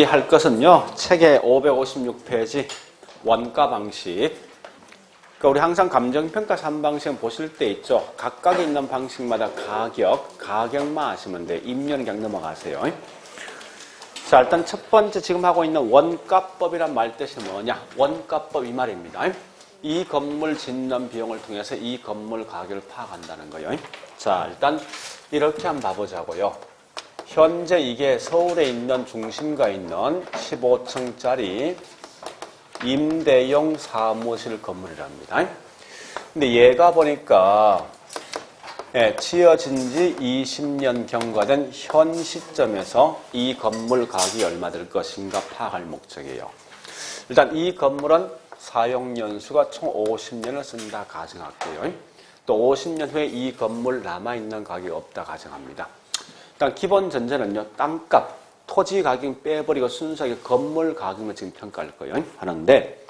할 것은요, 책의 556페이지 원가 방식. 그러니까 우리 항상 감정평가 3방식은 보실 때 있죠. 각각에 있는 방식마다 가격만 아시면 돼요. 임료는 그냥 넘어가세요. 자, 일단 첫 번째 지금 하고 있는 원가법이란 말 뜻이 뭐냐? 원가법 이 말입니다. 이 건물 짓는 비용을 통해서 이 건물 가격을 파악한다는 거예요. 자, 일단 이렇게 한번 봐보자고요. 현재 이게 서울에 있는 중심가에 있는 15층짜리 임대용 사무실 건물이랍니다. 근데 얘가 보니까 지어진 지 20년 경과된 현 시점에서 이 건물 가격이 얼마 될 것인가 파악할 목적이에요. 일단 이 건물은 사용연수가 총 50년을 쓴다 가정할게요. 또 50년 후에 이 건물 남아있는 가격이 없다 가정합니다. 일단 기본 전제는요, 땅값, 토지 가격 빼버리고 순수하게 건물 가격만 지금 평가할 거예요. 하는데,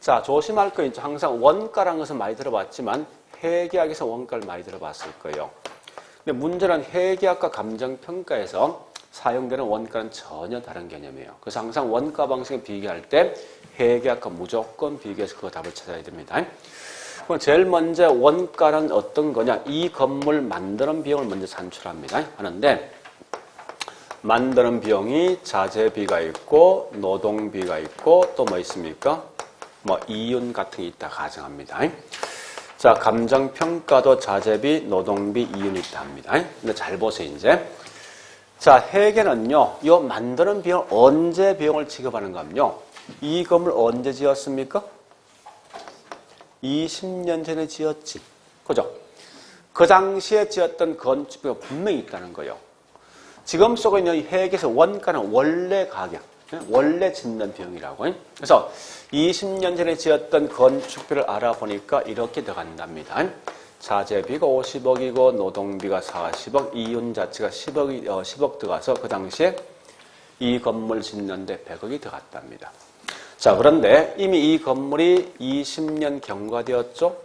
자, 조심할 거 있죠. 항상 원가라는 것은 많이 들어봤지만, 회계학에서 원가를 많이 들어봤을 거예요. 근데 문제는 회계학과 감정평가에서 사용되는 원가는 전혀 다른 개념이에요. 그래서 항상 원가 방식을 비교할 때 회계학과 무조건 비교해서 그 답을 찾아야 됩니다. 그럼 제일 먼저 원가는 어떤 거냐? 이 건물 만드는 비용을 먼저 산출합니다. 하는데 만드는 비용이 자재비가 있고 노동비가 있고 또 뭐 있습니까? 뭐 이윤 같은 게 있다 가정합니다. 자, 감정평가도 자재비, 노동비, 이윤이 있다 합니다. 근데 잘 보세요, 이제. 자, 회계는요, 이 만드는 비용, 언제 비용을 지급하는 거면요. 이 건물 언제 지었습니까? 20년 전에 지었지. 그죠? 그 당시에 지었던 건축비가 분명히 있다는 거예요. 지금 쓰고 있는 회계에서 원가는 원래 가격, 원래 짓는 비용이라고. 그래서 20년 전에 지었던 건축비를 알아보니까 이렇게 들어간답니다. 자재비가 50억이고 노동비가 40억, 이윤 자체가 10억 들어가서 그 당시에 이 건물 짓는데 100억이 들어갔답니다. 자, 그런데 이미 이 건물이 20년 경과되었죠?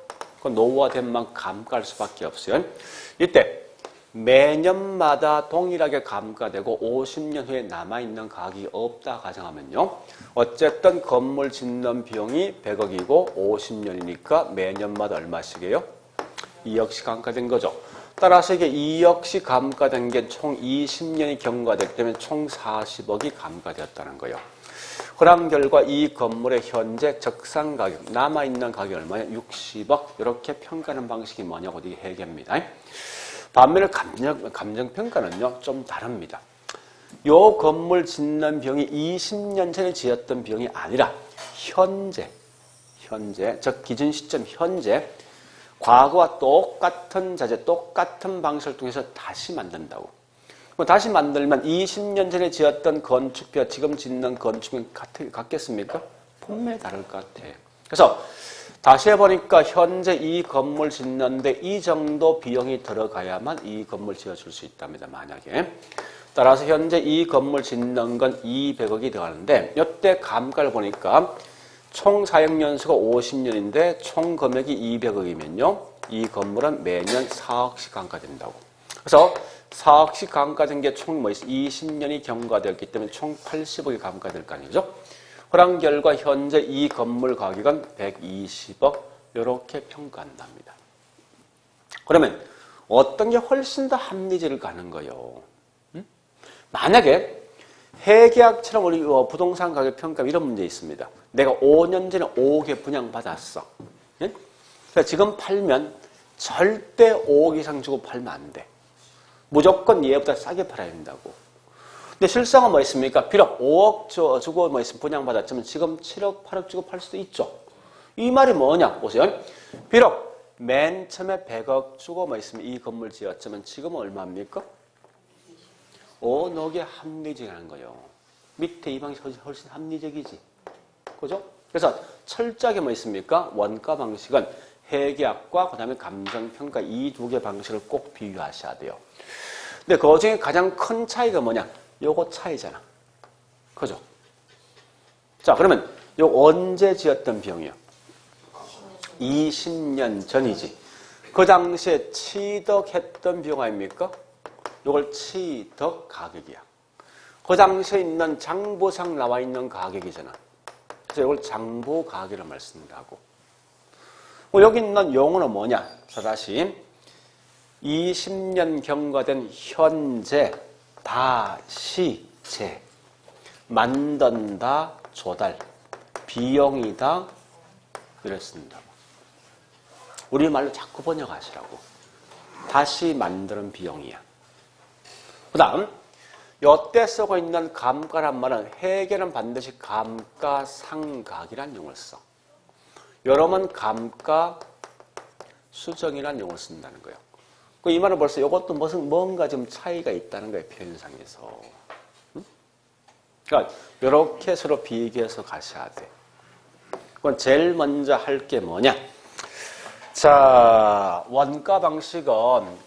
그 노후화된 만큼 감가할 수밖에 없어요. 이때 매년마다 동일하게 감가되고 50년 후에 남아있는 가격이 없다 가정하면요. 어쨌든 건물 짓는 비용이 100억이고 50년이니까 매년마다 얼마씩이에요? 2억씩 감가된 거죠. 따라서 이게 2억씩 감가된 게 총 20년이 경과됐기 때문에 총 40억이 감가되었다는 거예요. 그런 결과 이 건물의 현재 적상 가격, 남아있는 가격이 얼마냐? 60억. 이렇게 평가하는 방식이 뭐냐고 이게 회계입니다. 반면에 감정평가는요, 좀 다릅니다. 요 건물 짓는 비용이 20년 전에 지었던 비용이 아니라 현재, 즉 기준 시점 현재 과거와 똑같은 자재, 똑같은 방식을 통해서 다시 만든다고. 다시 만들면 20년 전에 지었던 건축비와 지금 짓는 건축비 같겠습니까? 분명히 다를 것 같아. 그래서 다시 해보니까 현재 이 건물 짓는데 이 정도 비용이 들어가야만 이 건물 지어줄 수 있답니다. 만약에. 따라서 현재 이 건물 짓는 건 200억이 들어가는데 이때 감가를 보니까 총 사용연수가 50년인데 총 금액이 200억이면요. 이 건물은 매년 4억씩 감가된다고. 그래서 4억씩 감가된 게 총 20년이 경과되었기 때문에 총 80억이 감가될 거 아니죠? 그런 결과 현재 이 건물 가격은 120억 이렇게 평가한답니다. 그러면 어떤 게 훨씬 더 합리적일 가는 거예요? 만약에 회계학처럼 우리 부동산 가격 평가 이런 문제 있습니다. 내가 5년 전에 5억에 분양받았어. 그러니까 지금 팔면 절대 5억 이상 주고 팔면 안 돼. 무조건 얘보다 싸게 팔아야 된다고. 근데 실상은 뭐 있습니까? 비록 5억 주고 뭐 있으면 분양받았지만 지금 7억, 8억 주고 팔 수도 있죠. 이 말이 뭐냐? 보세요. 비록 맨 처음에 100억 주고 뭐 있으면 이 건물 지었지만 지금은 얼마입니까? 어느 게 합리적이라는 거예요. 밑에 이 방식이 훨씬 합리적이지. 그죠? 그래서 철저하게 뭐 있습니까? 원가 방식은 회계학과 그다음에 감정평가 이 두 개 방식을 꼭 비교하셔야 돼요. 근데 그 중에 가장 큰 차이가 뭐냐? 요거 차이잖아. 그죠? 자, 그러면 요 언제 지었던 비용이요? 20년 전이지. 그 당시에 취득했던 비용 아닙니까? 요걸 취득 가격이야. 그 당시에 있는 장부상 나와 있는 가격이잖아. 그래서 이걸 장부 가격이라는 말 쓴다고. 여기 있는 용어는 뭐냐? 자, 다시 20년 경과된 현재 다시 재 만든다 조달 비용이다 이랬습니다. 우리말로 자꾸 번역하시라고. 다시 만드는 비용이야. 그 다음 요때 쓰고 있는 감가란 말은 회계는 반드시 감가상각이라는 용어를 써. 여러분 감가 수정이라는 용어를 쓴다는 거예요. 이 말은 벌써 이것도 뭔가 좀 차이가 있다는 거예요. 표현상에서. 그러니까 이렇게 서로 비교해서 가셔야 돼. 그건 제일 먼저 할 게 뭐냐? 자, 원가 방식은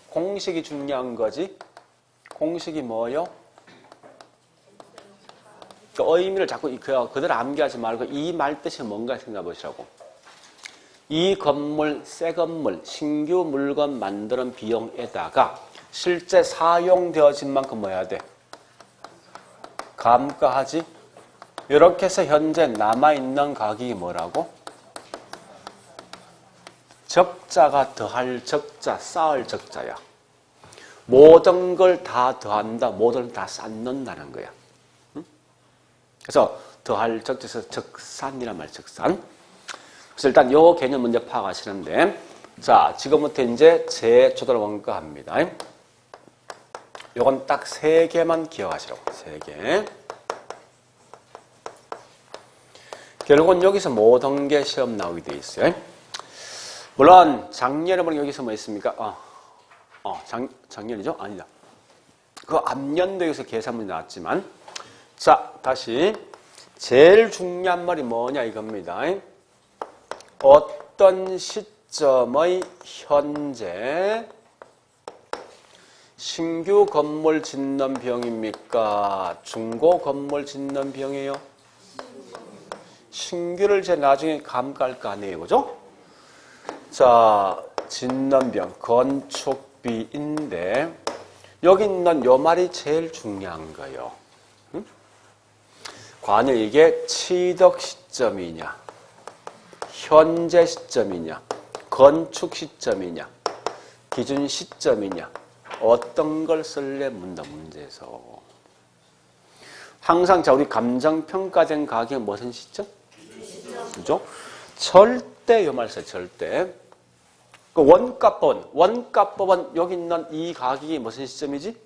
공식이 중요한 거지. 공식이 뭐요? 그 의미를 자꾸 그대로 암기하지 말고 이 말 뜻이 뭔가 생각해 보시라고. 이 건물, 새 건물, 신규 물건 만드는 비용에다가 실제 사용되어진 만큼 뭐 해야 돼? 감가하지? 이렇게 해서 현재 남아있는 가격이 뭐라고? 적자가 더할 적자, 쌓을 적자야. 모든 걸 다 더한다, 모든 걸 다 쌓는다는 거야. 그래서 더할 적자에서 적산이란 말, 적산. 그래서 일단 요 개념 먼저 파악하시는데, 자, 지금부터 이제 재조달 원가 합니다. 요건 딱 3개만 기억하시라고, 3개. 결국은 여기서 모든 게 시험 나오게 돼 있어요. 물론, 작년에 보면 여기서 뭐 있습니까? 작년이죠? 아니다. 그 앞년도에서 계산문이 나왔지만, 자, 다시. 제일 중요한 말이 뭐냐 이겁니다. 어떤 시점의 현재 신규 건물 짓는 비용입니까? 중고 건물 짓는 비용이에요? 신규를 이제 나중에 감가할 거 아니에요, 그죠? 자, 짓는 비용, 건축비인데 여기 있는 요 말이 제일 중요한 거예요. 과연 이게 취득 시점이냐, 현재 시점이냐, 건축 시점이냐, 기준 시점이냐, 어떤 걸 쓸래 묻는다, 문제에서. 항상 자, 우리 감정평가된 가격은 무슨 시점? 그죠? 절대 요 말 써요, 절대. 그 원가법은 여기 있는 이 가격이 무슨 시점이지?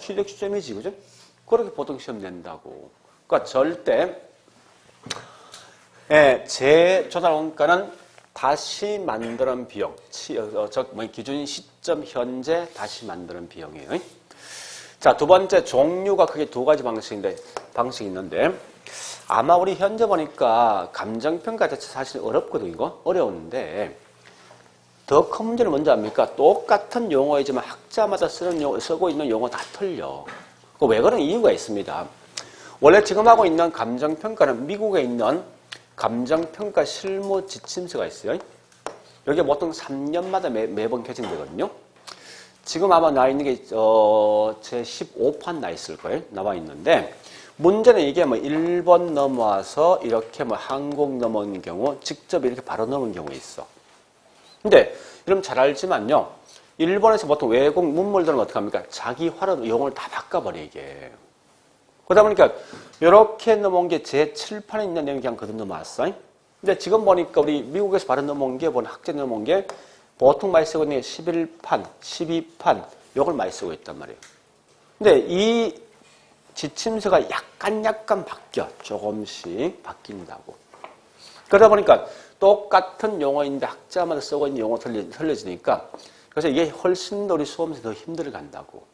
취득 시점이지, 그죠? 그렇게 보통 시험 낸다고. 그러니까 절대 재조달 원가는 다시 만드는 비용, 기준 시점 현재 다시 만드는 비용이에요. 자, 두 번째 종류가 크게 2가지 방식이 있는데 아마 우리 현재 보니까 감정평가 자체 사실 어렵거든요. 이거 어려운데 더 큰 문제는 뭔지 압니까? 똑같은 용어이지만 학자마다 쓰고 있는 용어 다 틀려. 왜 그런 이유가 있습니다. 원래 지금 하고 있는 감정평가는 미국에 있는 감정평가 실무 지침서가 있어요. 여기 보통 3년마다 매번 개정되거든요. 지금 아마 나와 있는 게 제 15판 나 있을 거예요. 나와 있는데 문제는 이게 뭐 일본 넘어와서 이렇게 뭐 한국 넘어온 경우 직접 이렇게 바로 넘어온 경우 있어. 근데 여러분 잘 알지만요. 일본에서 보통 외국 문물들은 어떻게 합니까? 자기 화로 용어를 다 바꿔버려 이게. 그러다 보니까 이렇게 넘어온 게 제 7판에 있는 내용이 그냥 그대로 넘어왔어. 근데 지금 보니까 우리 미국에서 바로 넘어온 게 학제 넘어온 게 보통 많이 쓰고 있는 게 11판, 12판 이걸 많이 쓰고 있단 말이에요. 근데 이 지침서가 약간 바뀌어. 조금씩 바뀐다고. 그러다 보니까 똑같은 용어인데 학자마다 쓰고 있는 용어 틀려지니까 그래서 이게 훨씬 더 우리 수험생이 더 힘들어 간다고.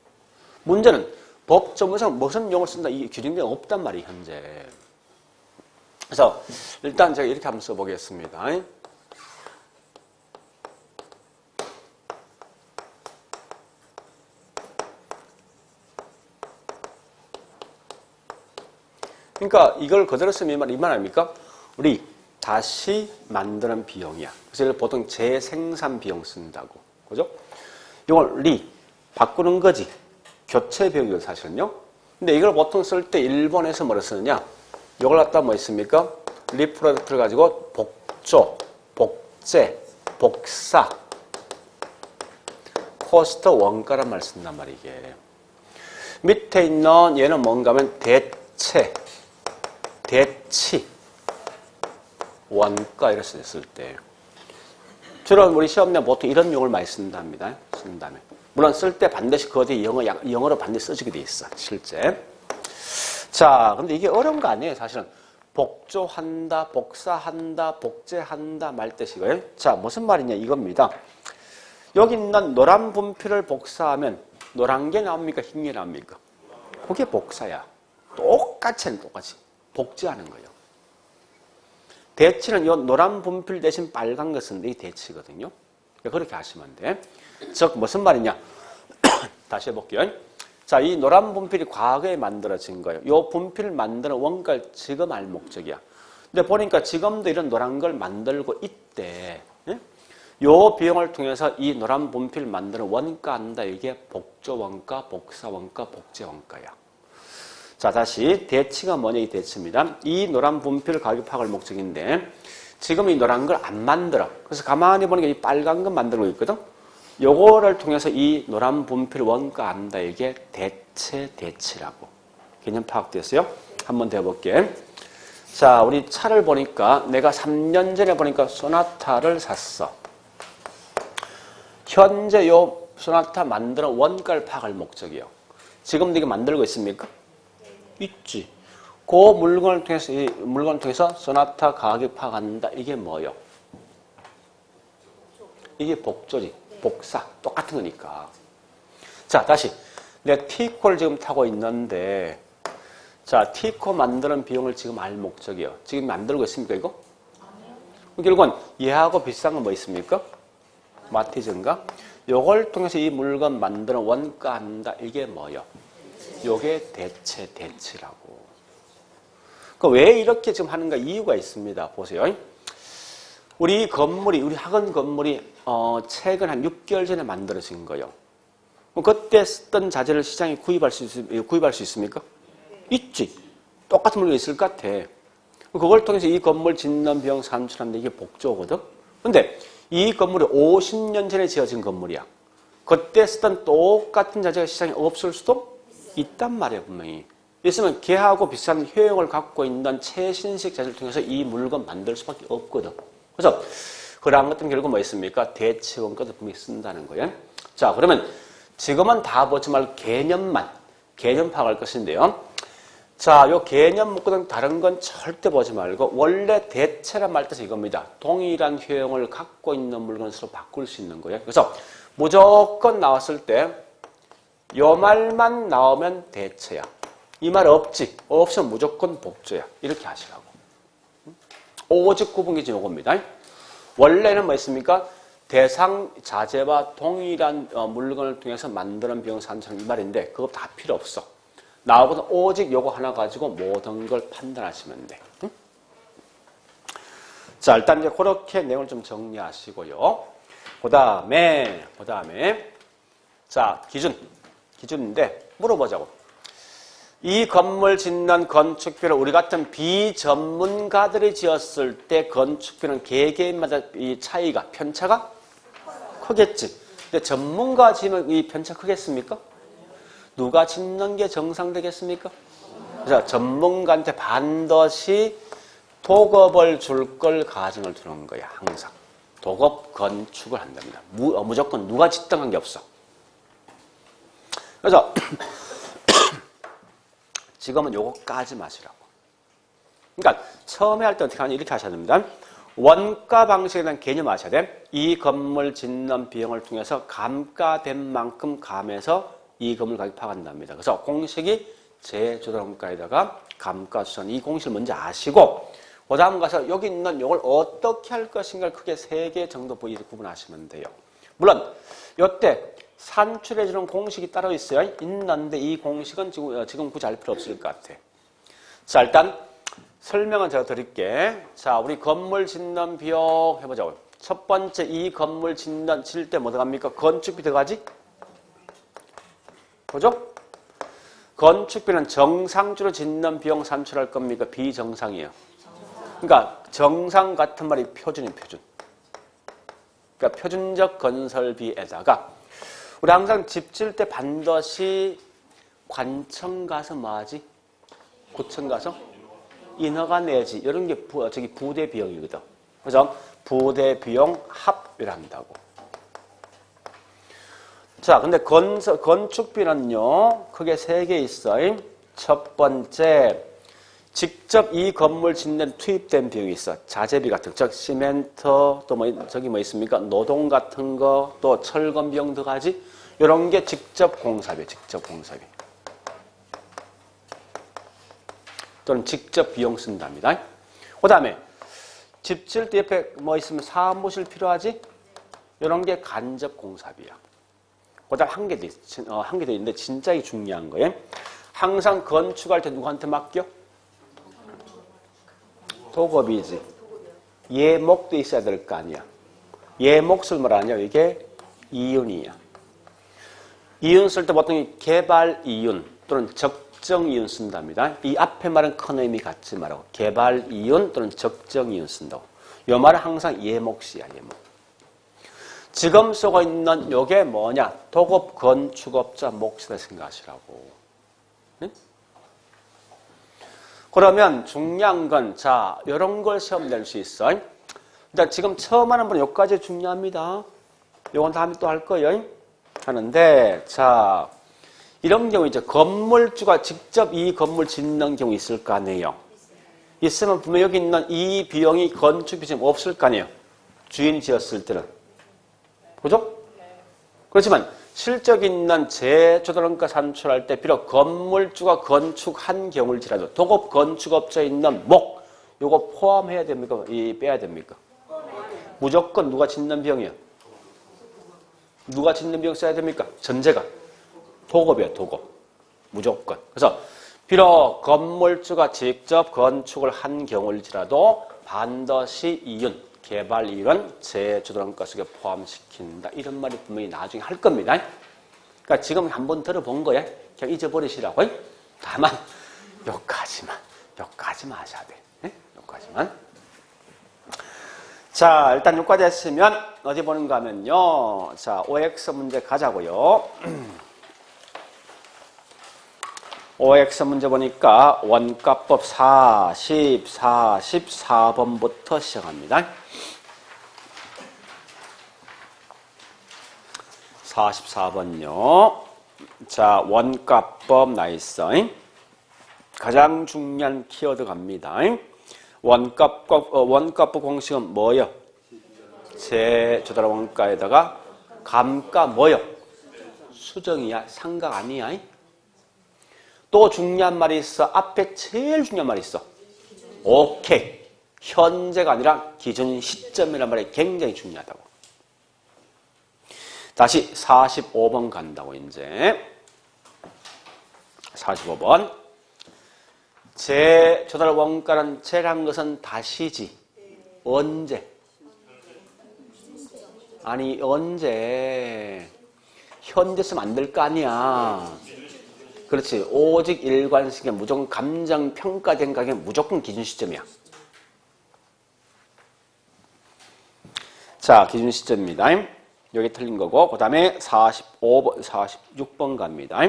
문제는 법조문상 무슨 용어를 쓴다 이 규정이 없단 말이에요, 현재. 그래서 일단 제가 이렇게 한번 써보겠습니다. 그러니까 이걸 그대로 쓰면 이 말 아닙니까? 우리 다시 만드는 비용이야. 그래서 보통 재생산 비용 쓴다고. 그죠? 이걸 바꾸는 거지. 교체 비용이요, 사실은요. 근데 이걸 보통 쓸 때 일본에서 뭐를 쓰느냐? 이걸 갖다 뭐 있습니까? 리프로덕트를 가지고 복조, 복제, 복사, 코스트, 원가란 말을 쓴단 말이에요. 이게. 밑에 있는 얘는 뭔가 하면 대체, 대치, 원가 이렇게 썼을 때. 주로 우리 시험 내 보통 이런 용어를 많이 쓴답니다. 쓴다면. 물론 쓸 때 반드시 그거 뒤에 영어로 반드시 써주게 돼 있어. 실제. 자, 근데 이게 어려운 거 아니에요. 사실은. 복조한다, 복사한다, 복제한다 말 뜻이고요. 자, 무슨 말이냐 이겁니다. 여기 있는 노란 분필을 복사하면 노란 게 나옵니까? 흰 게 나옵니까? 그게 복사야. 똑같이 복제하는 거예요. 대치는 이 노란 분필 대신 빨간 거 쓰는데 이 대치거든요. 그렇게 하시면 돼. 즉 무슨 말이냐? 다시 해볼게요. 자, 이 노란 분필이 과거에 만들어진 거예요. 이 분필을 만드는 원가를 지금 알 목적이야. 근데 보니까 지금도 이런 노란 걸 만들고 있대. 요 비용을 통해서 이 노란 분필 만드는 원가 한다. 이게 복조 원가, 복사 원가, 복제 원가야. 자, 다시 대치가 뭐냐 이 대치입니다. 이 노란 분필 가격 파악을 목적인데 지금 이 노란 걸 안 만들어. 그래서 가만히 보니까 이 빨간 거 만들고 있거든. 요거를 통해서 이 노란 분필 원가 안다. 이게 대체 대치라고. 개념 파악됐어요? 한번 더 해볼게. 자, 우리 차를 보니까 내가 3년 전에 보니까 소나타를 샀어. 현재 요 소나타 만드는 원가를 파악할 목적이에요. 지금도 이게 만들고 있습니까? 있지. 그 물건을 통해서, 이 물건을 통해서 소나타 가격 파악한다. 이게 뭐예요? 이게 복조지. 복사. 똑같은 거니까. 자, 다시. 내가 T코를 지금 타고 있는데, 자, T코 만드는 비용을 지금 알 목적이에요. 지금 만들고 있습니까, 이거? 아니요. 결국은 얘하고 비싼 건 뭐 있습니까? 마티즈인가? 요걸 통해서 이 물건 만드는 원가 한다. 이게 뭐예요? 요게 대체, 대치라고. 왜 이렇게 지금 하는가 이유가 있습니다. 보세요. 우리 건물이, 우리 학원 건물이, 최근 한 6개월 전에 만들어진 거예요. 그때 쓰던 자재를 시장에 구입할 수 있습니까? 있지. 똑같은 물건이 있을 것 같아. 그걸 통해서 이 건물 짓는 비용 산출하는데 이게 복조거든? 근데 이 건물이 50년 전에 지어진 건물이야. 그때 쓰던 똑같은 자재가 시장에 없을 수도 있단 말이야, 분명히. 있으면 걔하고 비슷한 효용을 갖고 있는 최신식 자재를 통해서 이 물건 만들 수밖에 없거든. 그래서 그러한 것들은 결국 뭐 있습니까? 대치 원가도 분명히 쓴다는 거예요. 자, 그러면 지금은 다 보지 말고 개념 파악할 것인데요. 자, 요 개념 묶고는 다른 건 절대 보지 말고 원래 대체란 말 뜻이 이겁니다. 동일한 효용을 갖고 있는 물건을 서로 바꿀 수 있는 거예요. 그래서 무조건 나왔을 때 요 말만 나오면 대체야. 이 말 없지. 없으면 무조건 복조야. 이렇게 하시라고. 오직 구분기준 요겁니다. 원래는 뭐 있습니까? 대상 자재와 동일한 물건을 통해서 만드는 비용 산출 이 말인데 그거 다 필요 없어. 나오고는 오직 요거 하나 가지고 모든 걸 판단하시면 돼. 응? 자, 일단 이제 그렇게 내용을 좀 정리하시고요. 그 다음에 자, 기준인데 물어보자고. 이 건물 짓는 건축비를 우리 같은 비전문가들이 지었을 때 건축비는 개개인마다 이 차이가 편차가 크겠지. 근데 전문가 지으면 이 편차 크겠습니까? 누가 짓는 게 정상되겠습니까? 그래서 전문가한테 반드시 도급을 줄 걸 가정을 두는 거야. 항상. 도급 건축을 한답니다. 무조건 누가 짓든 한 게 없어. 그래서 지금은 요거까지 마시라고. 그러니까 처음에 할 때 어떻게 하냐 이렇게 하셔야 됩니다. 원가 방식에 대한 개념 아셔야 돼. 이 건물 짓는 비용을 통해서 감가된 만큼 감해서 이 건물 가격 파악한답니다. 그래서 공식이 제조단가에다가 감가수선 이 공식을 먼저 아시고 그 다음 가서 여기 있는 이걸 어떻게 할 것인가를 크게 3개 정도 구분하시면 돼요. 물론 이때 산출해주는 공식이 따로 있어요. 있는데 이 공식은 지금 굳이 알 필요 없을 것 같아. 자, 일단 설명은 제가 드릴게. 자, 우리 건물 짓는 비용 해보자고요. 첫 번째 이 건물 질 때 뭐 들어갑니까? 건축비 들어가지? 그죠? 건축비는 정상적으로 짓는 비용 산출할 겁니까? 비정상이에요. 그러니까 정상 같은 말이 표준이에요. 표준. 그러니까 표준적 건설비에다가 우리 항상 집 지을 때 반드시 관청 가서 뭐하지? 구청 가서 인허가 내지. 이런 게 부대 비용이거든. 그죠? 부대 비용 합의를 한다고. 자, 근데 건축비는요, 크게 3개 있어요. 첫 번째, 직접 이 건물 짓는 투입된 비용이 있어. 자재비 같은 거, 즉 시멘트, 또 뭐 있습니까? 노동 같은 거, 또 철근 비용 들어가지. 이런 게 직접 공사비, 직접 공사비. 또는 직접 비용 쓴답니다. 그 다음에 집 지을 때 옆에 뭐 있으면 사무실 필요하지? 이런 게 간접 공사비야. 그 다음 한 개 더 있는데 진짜 이 중요한 거예요. 항상 건축할 때 누구한테 맡겨? 도급이지. 예목도 있어야 될 거 아니야. 예목을 뭐라냐? 이게 이윤이야. 이윤 쓸 때 보통 개발 이윤 또는 적정 이윤 쓴답니다. 이 앞에 말은 큰 의미 갖지 말고 개발 이윤 또는 적정 이윤 쓴다고. 이 말은 항상 예목시야. 예목. 지금 쓰고 있는 요게 뭐냐? 도급 건축업자 몫이라 생각하시라고. 네? 그러면 중요한 건, 자, 이런 걸 시험 낼 수 있어. 일단 지금 처음 하는 분은 여기까지 중요합니다. 요건 다음에 또 할 거예요. 하는데, 자, 이런 경우 이제 건물주가 직접 이 건물 짓는 경우 있을 거 아니에요. 있으면 분명 여기 있는 이 비용이 건축비 지금 없을 거 아니에요. 주인이 지었을 때는. 그죠? 그렇지만 실적 있는 재조달원가 산출할 때 비록 건물주가 건축한 경우일지라도 도급 건축업자에 있는 목 요거 포함해야 됩니까? 빼야 됩니까? 무조건 누가 짓는 비용이에요? 누가 짓는 비용 써야 됩니까? 전제가 도급이에요. 도급. 무조건. 그래서 비록 건물주가 직접 건축을 한 경우일지라도 반드시 이윤 개발 이윤은 재조달원가 속에 포함시킨다. 이런 말이 분명히 나중에 할 겁니다. 그러니까 지금 한번 들어본 거야. 그냥 잊어버리시라고. 다만 여기까지만 하셔야 돼. 네? 여기까지만. 자, 일단 여기까지 했으면 어디 보는가 하면요. 자, OX 문제 가자고요. OX 문제 보니까 원가법 44번부터 시작합니다. 44번요. 자, 원가법 나있어. 가장 중요한 키워드 갑니다. 원가법 공식은 뭐요? 재조달 원가에다가 감가 뭐요? 수정이야. 상각 아니야. 또 중요한 말이 있어. 앞에 제일 중요한 말이 있어. 오케이. 현재가 아니라 기준 시점이라는 말이 굉장히 중요하다고. 다시 45번 간다고 이제. 45번. 재조달 원가는 재란 것은 다시지. 언제? 아니 언제? 현재 쓰면 안 될 거 아니야. 그렇지. 오직 일관식에 무조건 감정평가된 가격은 무조건 기준 시점이야. 자, 기준 시점입니다. 여기 틀린 거고, 그 다음에 46번 갑니다.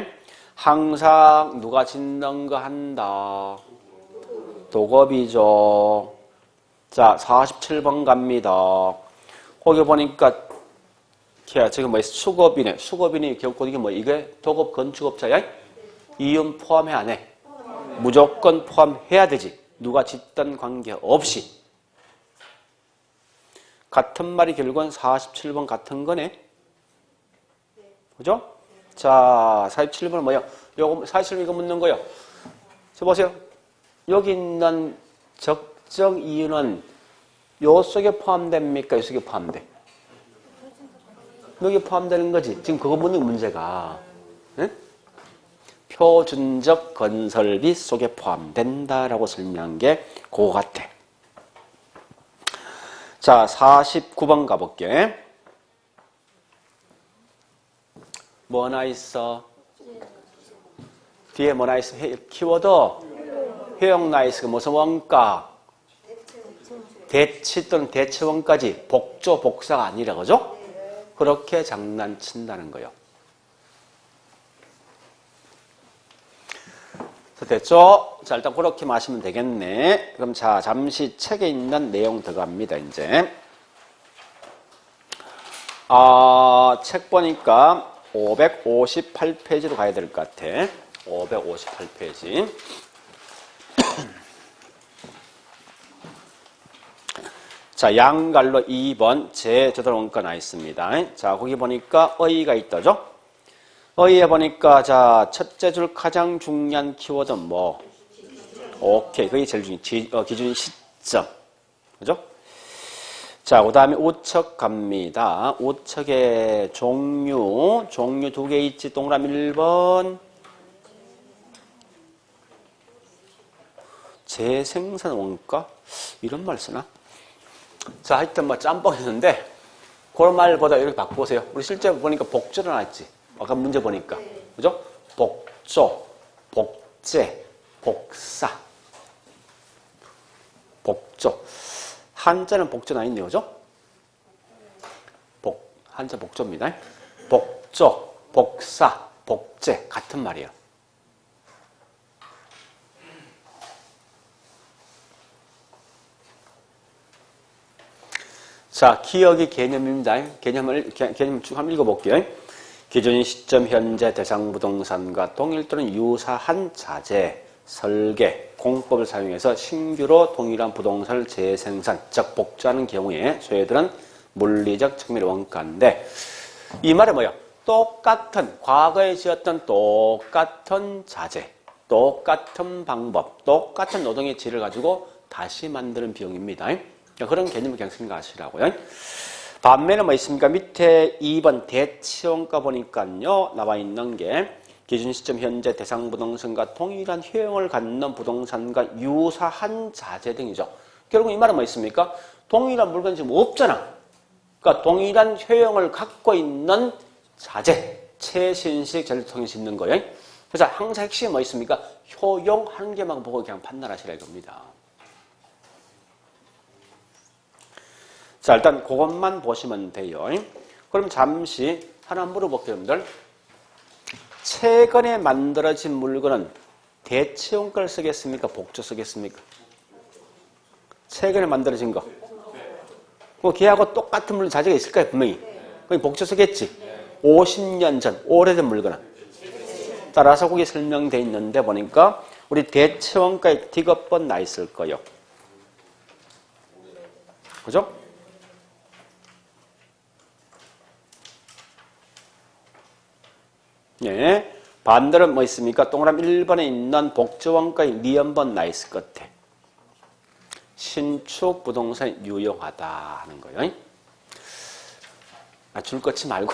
항상 누가 짓는 거 한다. 도급이죠. 자, 47번 갑니다. 거기 보니까, 지금 뭐, 수급이네. 수급인이 결국 이게 뭐, 이게 도급 건축업자야? 이윤 포함해 안 해? 무조건 포함해야 되지. 누가 짓던 관계없이. 같은 말이 결국은 47번 같은 거네. 그죠? 자, 47번은 뭐예요? 요거 47번 이거 묻는 거예요. 저 보세요. 여기 있는 적정 이윤은 요 속에 포함됩니까? 요 속에 포함돼? 여기 포함되는 거지. 지금 그거 묻는 문제가. 응? 표준적 건설비 속에 포함된다라고 설명한 게 그거 같아. 자, 49번 가볼게. 뭐 하나 있어? 뒤에 뭐나 있어? 키워드. 효용 나이스가 무슨 원가? 대치 또는 대체원까지 복조, 복사가 아니라, 그죠? 그렇게 장난친다는 거예요. 됐죠? 자, 일단 그렇게 마시면 되겠네. 그럼 자, 잠시 책에 있는 내용 들어갑니다, 이제. 책 보니까 558페이지로 가야 될 것 같아. 558페이지. 자, 양갈로 2번 제조달 원가 나 있습니다. 자, 거기 보니까 어이가 있다죠? 어이에 보니까 자, 첫째 줄 가장 중요한 키워드는 뭐? 오케이. 그게 제일 중요해. 기준 시점. 그죠? 자, 그 다음에 우측 갑니다. 우측에 종류 두 개 있지. 동그라미 1번. 재생산 원가? 이런 말 쓰나? 자, 하여튼 뭐 짬뽕 했는데, 그런 말보다 이렇게 바꾸세요. 우리 실제 보니까 복조로 나왔지. 아까 문제 보니까. 그죠? 복조, 복제, 복사. 복조. 한자는 복조 나 있네요. 그죠? 한자 복조입니다. 복조, 복사, 복제. 같은 말이에요. 자, 기억이 개념입니다. 개념 쭉 한번 읽어볼게요. 기준 시점 현재 대상 부동산과 동일 또는 유사한 자재, 설계, 공법을 사용해서 신규로 동일한 부동산을 재생산, 즉 복제하는 경우에 소요되는 물리적 측면의 원가인데, 이 말은 뭐예요? 똑같은, 과거에 지었던 똑같은 자재, 똑같은 방법, 똑같은 노동의 질을 가지고 다시 만드는 비용입니다. 그런 개념을 그냥 생각하시라고요. 반면에 뭐 있습니까? 밑에 2번 대치원가 보니까요, 나와 있는 게 기준 시점 현재 대상 부동산과 동일한 효용을 갖는 부동산과 유사한 자재 등이죠. 결국 이 말은 뭐 있습니까? 동일한 물건이 지금 없잖아. 그러니까 동일한 효용을 갖고 있는 자재, 최신식 재료를 통해 짓는 거예요. 그래서 항상 핵심이 뭐 있습니까? 효용 한 개만 보고 그냥 판단하시라 이겁니다. 자, 일단 그것만 보시면 돼요. 그럼 잠시 하나 물어볼게요, 여러분들. 최근에 만들어진 물건은 대체원가를 쓰겠습니까? 복조 쓰겠습니까? 최근에 만들어진 거. 그 걔하고 똑같은 물건 자재가 있을까요? 분명히. 그럼 복조 쓰겠지? 50년 전, 오래된 물건은. 따라서 거기 설명되어 있는데 보니까 우리 대체원가에 디귿번 나 있을 거예요. 그죠? 예. 반대로 뭐 있습니까? 동그라미 1번에 있는 복조원가에 니은번 나 있을 것 같아. 신축 부동산이 유용하다 하는 거예요. 줄 것치 말고.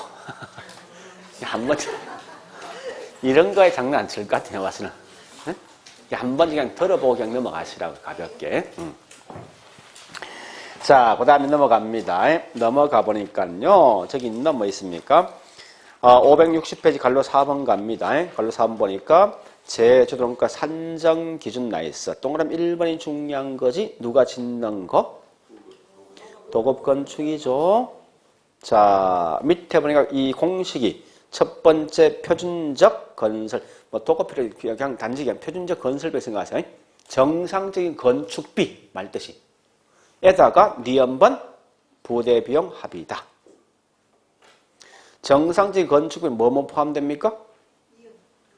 한번 이런 거에 장난 안 칠 것 같아요. 와서는. 한번 그냥 들어보고 그냥 넘어가시라고 가볍게. 자, 그 다음에 넘어갑니다. 넘어가 보니까요. 저기 있는 뭐 있습니까? 560페이지 갈로 4번 갑니다. 갈로 4번 보니까 제조동가 산정 기준 나 있어. 동그라미 1번이 중요한 거지. 누가 짓는 거? 도급 건축이죠. 자, 밑에 보니까 이 공식이 첫 번째 표준적 건설, 뭐 도급비를 그냥 단지 그냥 표준적 건설비 생각하세요. 정상적인 건축비 말뜻이. 에다가 니은번 부대비용 합의다. 정상적인 건축비 뭐뭐 포함됩니까?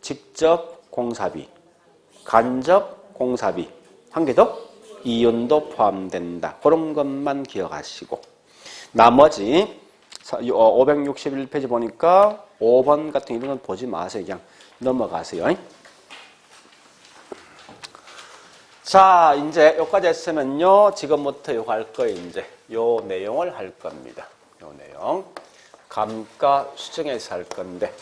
직접 공사비, 간접 공사비, 한 개 더 이윤도 포함된다. 그런 것만 기억하시고 나머지 561페이지 보니까 5번 같은 이런 건 보지 마세요. 그냥 넘어가세요. 자, 이제 여기까지 했으면요. 지금부터 요거 할 거예요. 이제 요 내용을 할 겁니다. 요 내용. 감가 수정해서 할 건데.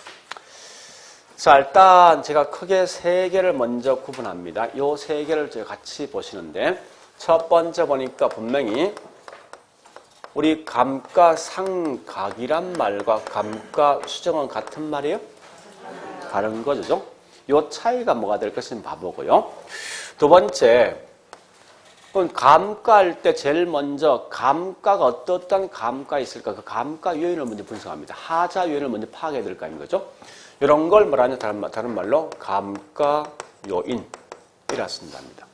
자, 일단 제가 크게 세 개를 먼저 구분합니다. 요 세 개를 제가 같이 보시는데, 첫 번째 보니까 분명히 우리 감가상각이란 말과 감가 수정은 같은 말이에요? 다른 거죠. 요 차이가 뭐가 될 것인지 봐보고요. 두 번째, 감가할 때 제일 먼저 감가가 어떤 감가 있을까? 그 감가 요인을 먼저 분석합니다. 하자 요인을 먼저 파악해야 될 거 아닌 거죠? 이런 걸 뭐라냐? 다른 말로 감가 요인이라 쓴답니다.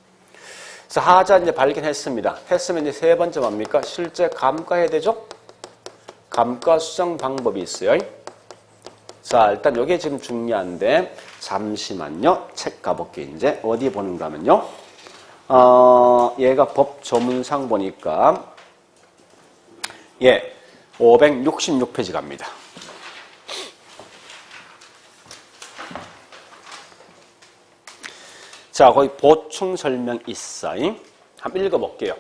그래서 하자 이제 발견했습니다. 했으면 이제 세 번째 뭡니까? 실제 감가해야 되죠? 감가 수정 방법이 있어요. 자, 일단 이게 지금 중요한데, 잠시만요. 책 가볼게요. 이제 어디 보는가 하면요. 얘가 법 조문상 보니까, 566페이지 갑니다. 자, 거기 보충 설명 있어요. 한번 읽어볼게요.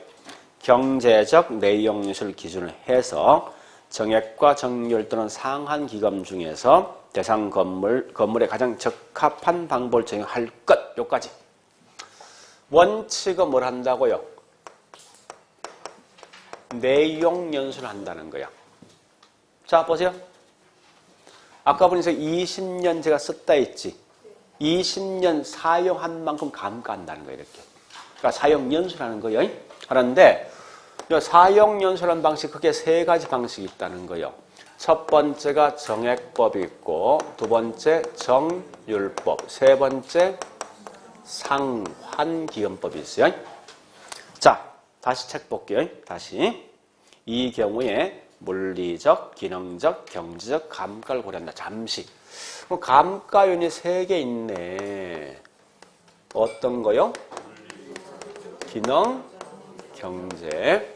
경제적 내용 요소를 기준으로 해서 정액과 정률 또는 상한 기금 중에서 대상 건물에 가장 적합한 방법을 적용할 것. 요까지. 원칙은 뭘 한다고요? 내용 연수를 한다는 거야. 자, 보세요. 아까 보니까 20년 제가 썼다 했지. 20년 사용한 만큼 감가한다는 거예요, 이렇게. 그러니까 사용 연수라는 거예요. 그런데 사용 연수라는 방식, 크게 세 가지 방식이 있다는 거예요. 첫 번째가 정액법이 있고, 두 번째 정률법, 세 번째 상환기금법이 있어요. 자, 다시 책 볼게요. 다시. 이 경우에 물리적, 기능적, 경제적 감가를 고려한다. 잠시. 감가 요인이 세 개 있네. 어떤 거요? 기능, 경제.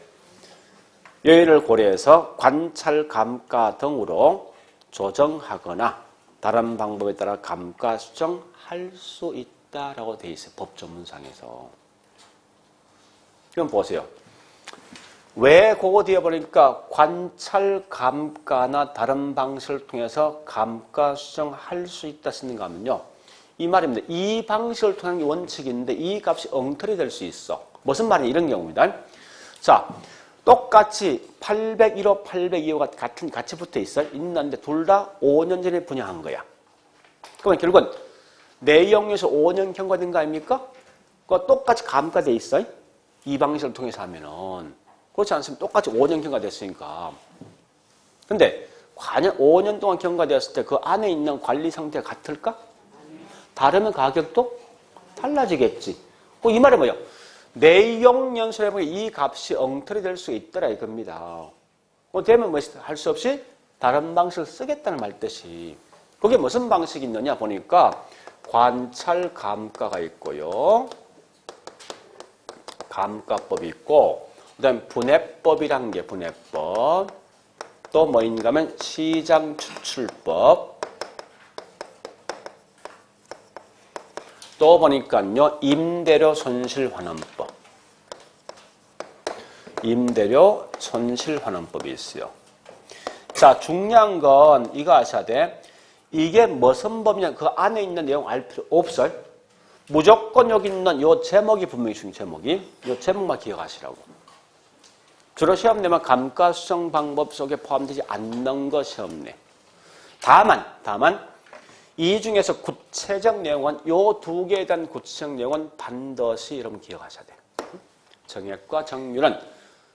요인을 고려해서 관찰 감가 등으로 조정하거나 다른 방법에 따라 감가 수정할 수 있다라고 되어 있어요. 법 조문상에서. 이건 보세요. 왜 그거 뒤에 보니까 관찰 감가나 다른 방식을 통해서 감가 수정할 수 있다 쓰는가 하면요. 이 말입니다. 이 방식을 통한 게 원칙인데 이 값이 엉터리 될 수 있어. 무슨 말이냐? 이런 경우입니다. 자, 똑같이 801호, 802호가 같이 붙어 있어. 있는데 둘 다 5년 전에 분양한 거야. 그러면 결국은 내용에서 5년 경과된 거 아닙니까? 그거 똑같이 감가돼 있어. 이 방식을 통해서 하면은. 그렇지 않습니까? 똑같이 5년 경과됐으니까. 근데 과연 5년 동안 경과되었을 때 그 안에 있는 관리 상태가 같을까? 다르면 가격도 달라지겠지. 이 말이 뭐예요? 내용 연수를 해보면 이 값이 엉터리 될 수 있더라 이겁니다. 되면 뭐 할 수 없이 다른 방식을 쓰겠다는 말 뜻이. 그게 무슨 방식이 있느냐 보니까 관찰 감가가 있고요. 감가법이 있고 그 다음에 분해법이란 게 분해법. 또 뭐인가 하면 시장 추출법. 또 보니까요, 임대료 손실환원법. 임대료 손실환원법이 있어요. 자, 중요한 건 이거 아셔야 돼. 이게 무슨 법이냐, 그 안에 있는 내용 알 필요 없어요. 무조건 여기 있는 요 제목이 분명히 중요해요, 제목이. 요 제목만 기억하시라고. 주로 시험 내면 감가수정 방법 속에 포함되지 않는 거 시험 내. 다만, 이 중에서 구체적 내용은 요 두 개에 대한 구체적 내용은 반드시 여러분 기억하셔야 돼요. 정액과 정률은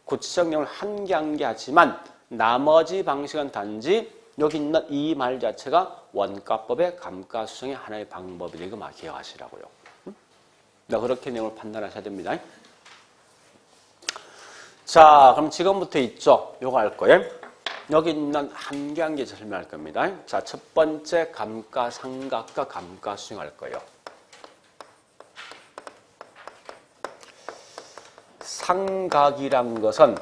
구체적 내용을 한 개 하지만 나머지 방식은 단지 여기 있는 이 말 자체가 원가법의 감가수정의 하나의 방법이다. 이거 막 기억하시라고요. 그렇게 내용을 판단하셔야 됩니다. 자, 그럼 지금부터 있죠. 요거 할 거예요. 여기 있는 한 개 설명할 겁니다. 자, 첫 번째 감가상각과 감가수정 할 거예요. 상각이란 것은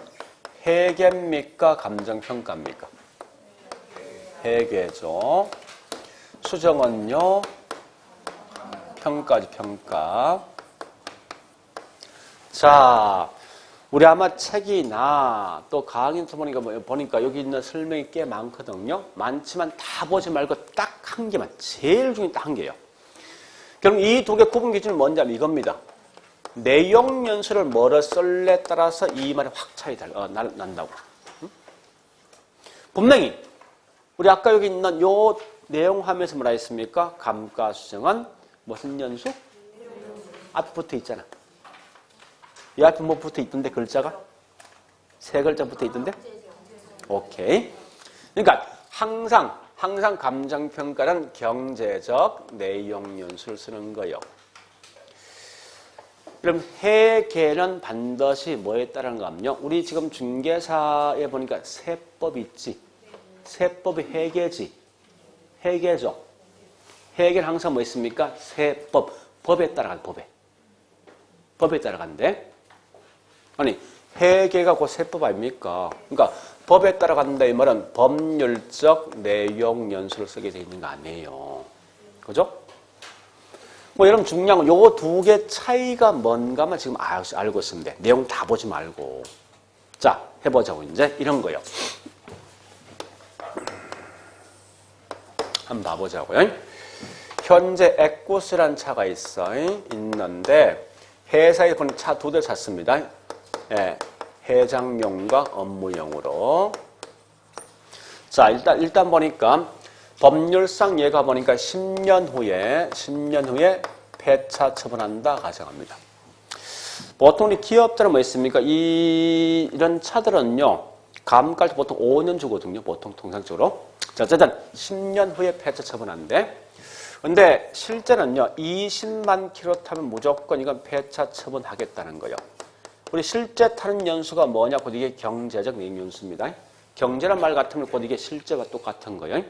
회계입니까? 감정평가입니까? 회계죠. 수정은요? 평가지, 평가. 자, 우리 아마 책이나 또 강의에서 보니까 여기 있는 설명이 꽤 많거든요. 많지만 다 보지 말고 딱 한 개만, 제일 중요한 딱 한 개예요. 그럼 이 두 개 구분 기준은 뭔지 하면 이겁니다. 내용 연수를 뭐를 쓸래 따라서 이 말이 확 차이 난다고. 분명히 우리 아까 여기 있는 요 내용 하면서 뭐라 했습니까? 감가수정은 무슨 연수? 앞에 붙어 있잖아. 이 앞에 뭐 붙어 있던데 글자가? 세 글자 붙어 있던데? 오케이. 그러니까 항상 감정평가는 경제적 내용 연수를 쓰는 거예요. 그럼 회계는 반드시 뭐에 따르는 거 하면요. 우리 지금 중개사에 보니까 세법 있지. 세법이 회계지. 회계죠. 회계는 항상 뭐 있습니까? 세법. 법에 따라간다. 법에 따라간대. 아니 회계가 그 세법 아닙니까? 그러니까 법에 따라간다 이 말은 법률적 내용 연수를 쓰게 돼 있는 거 아니에요. 그죠? 뭐 여러분 중요한 건 요 두 개 차이가 뭔가만 지금 알고 있으면 돼. 내용 다 보지 말고. 자, 해보자고 이제 이런 거요. 한번 봐보자고요. 현재 에쿠스란 차가 있는데 회사에 보니 차 두 대 샀습니다. 예, 해장용과 업무용으로. 자, 일단 보니까 법률상 얘가 보니까 10년 후에 폐차 처분한다 가정합니다. 보통 우리 기업들은 뭐 있습니까? 이런 차들은요, 감가를 보통 5년 주거든요. 보통 통상적으로. 자, 어쨌든 10년 후에 폐차 처분한대. 근데 실제는요, 20만 킬로 타면 무조건 이건 폐차 처분하겠다는 거예요. 우리 실제 타는 연수가 뭐냐? 곧 이게 경제적 내용 연수입니다. 경제란 말 같으면 곧 이게 실제와 똑같은 거예요.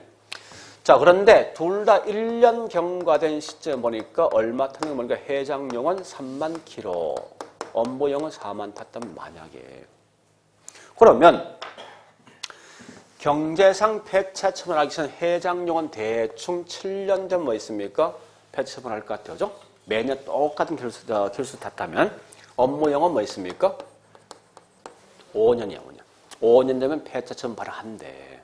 자, 그런데 둘 다 1년 경과된 시점 보니까 얼마 타는 거 보니까 해장용은 3만 킬로, 업무용은 4만 탔다면 만약에. 그러면 경제상 폐차 처분하기 전 해장용은 대충 7년 전 뭐 있습니까? 폐차 처분할 것 같아요. 그죠? 매년 똑같은 킬수 탔다면 업무용은 뭐 있습니까? 5년이야, 5년. 5년 되면 폐차 처분 바로 한대.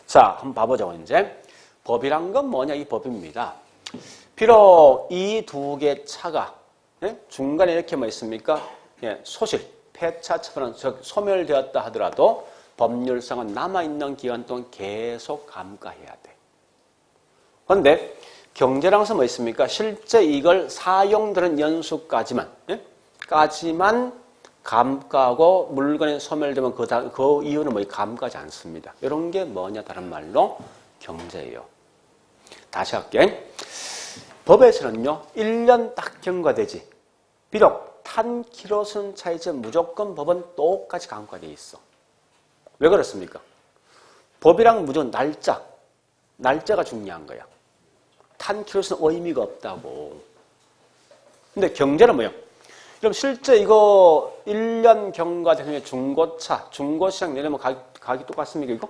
자, 한번 봐보자고, 이제. 법이란 건 뭐냐? 이 법입니다. 비록 이 두 개 차가, 예? 중간에 이렇게 뭐 있습니까? 예, 소실, 폐차 처분은 소멸되었다 하더라도 법률상은 남아있는 기간 동안 계속 감가해야 돼. 그런데 경제랑서 뭐 있습니까? 실제 이걸 사용되는 연수까지만, 예? 까지만 감가하고 물건이 소멸되면 그 이유는 뭐 감가하지 않습니다. 이런 게 뭐냐? 다른 말로 경제예요. 다시 할게. 법에서는요, 1년 딱 경과되지. 비록 탄 킬로수는 차이지만 무조건 법은 똑같이 감가되어 있어. 왜 그렇습니까? 법이랑 무조건 날짜가 중요한 거야. 탄 킬로수는 의미가 없다고. 근데 경제는 뭐예요? 그럼 실제 이거 1년 경과되면 중고차, 중고시장 내려면 가격이 똑같습니까, 이거?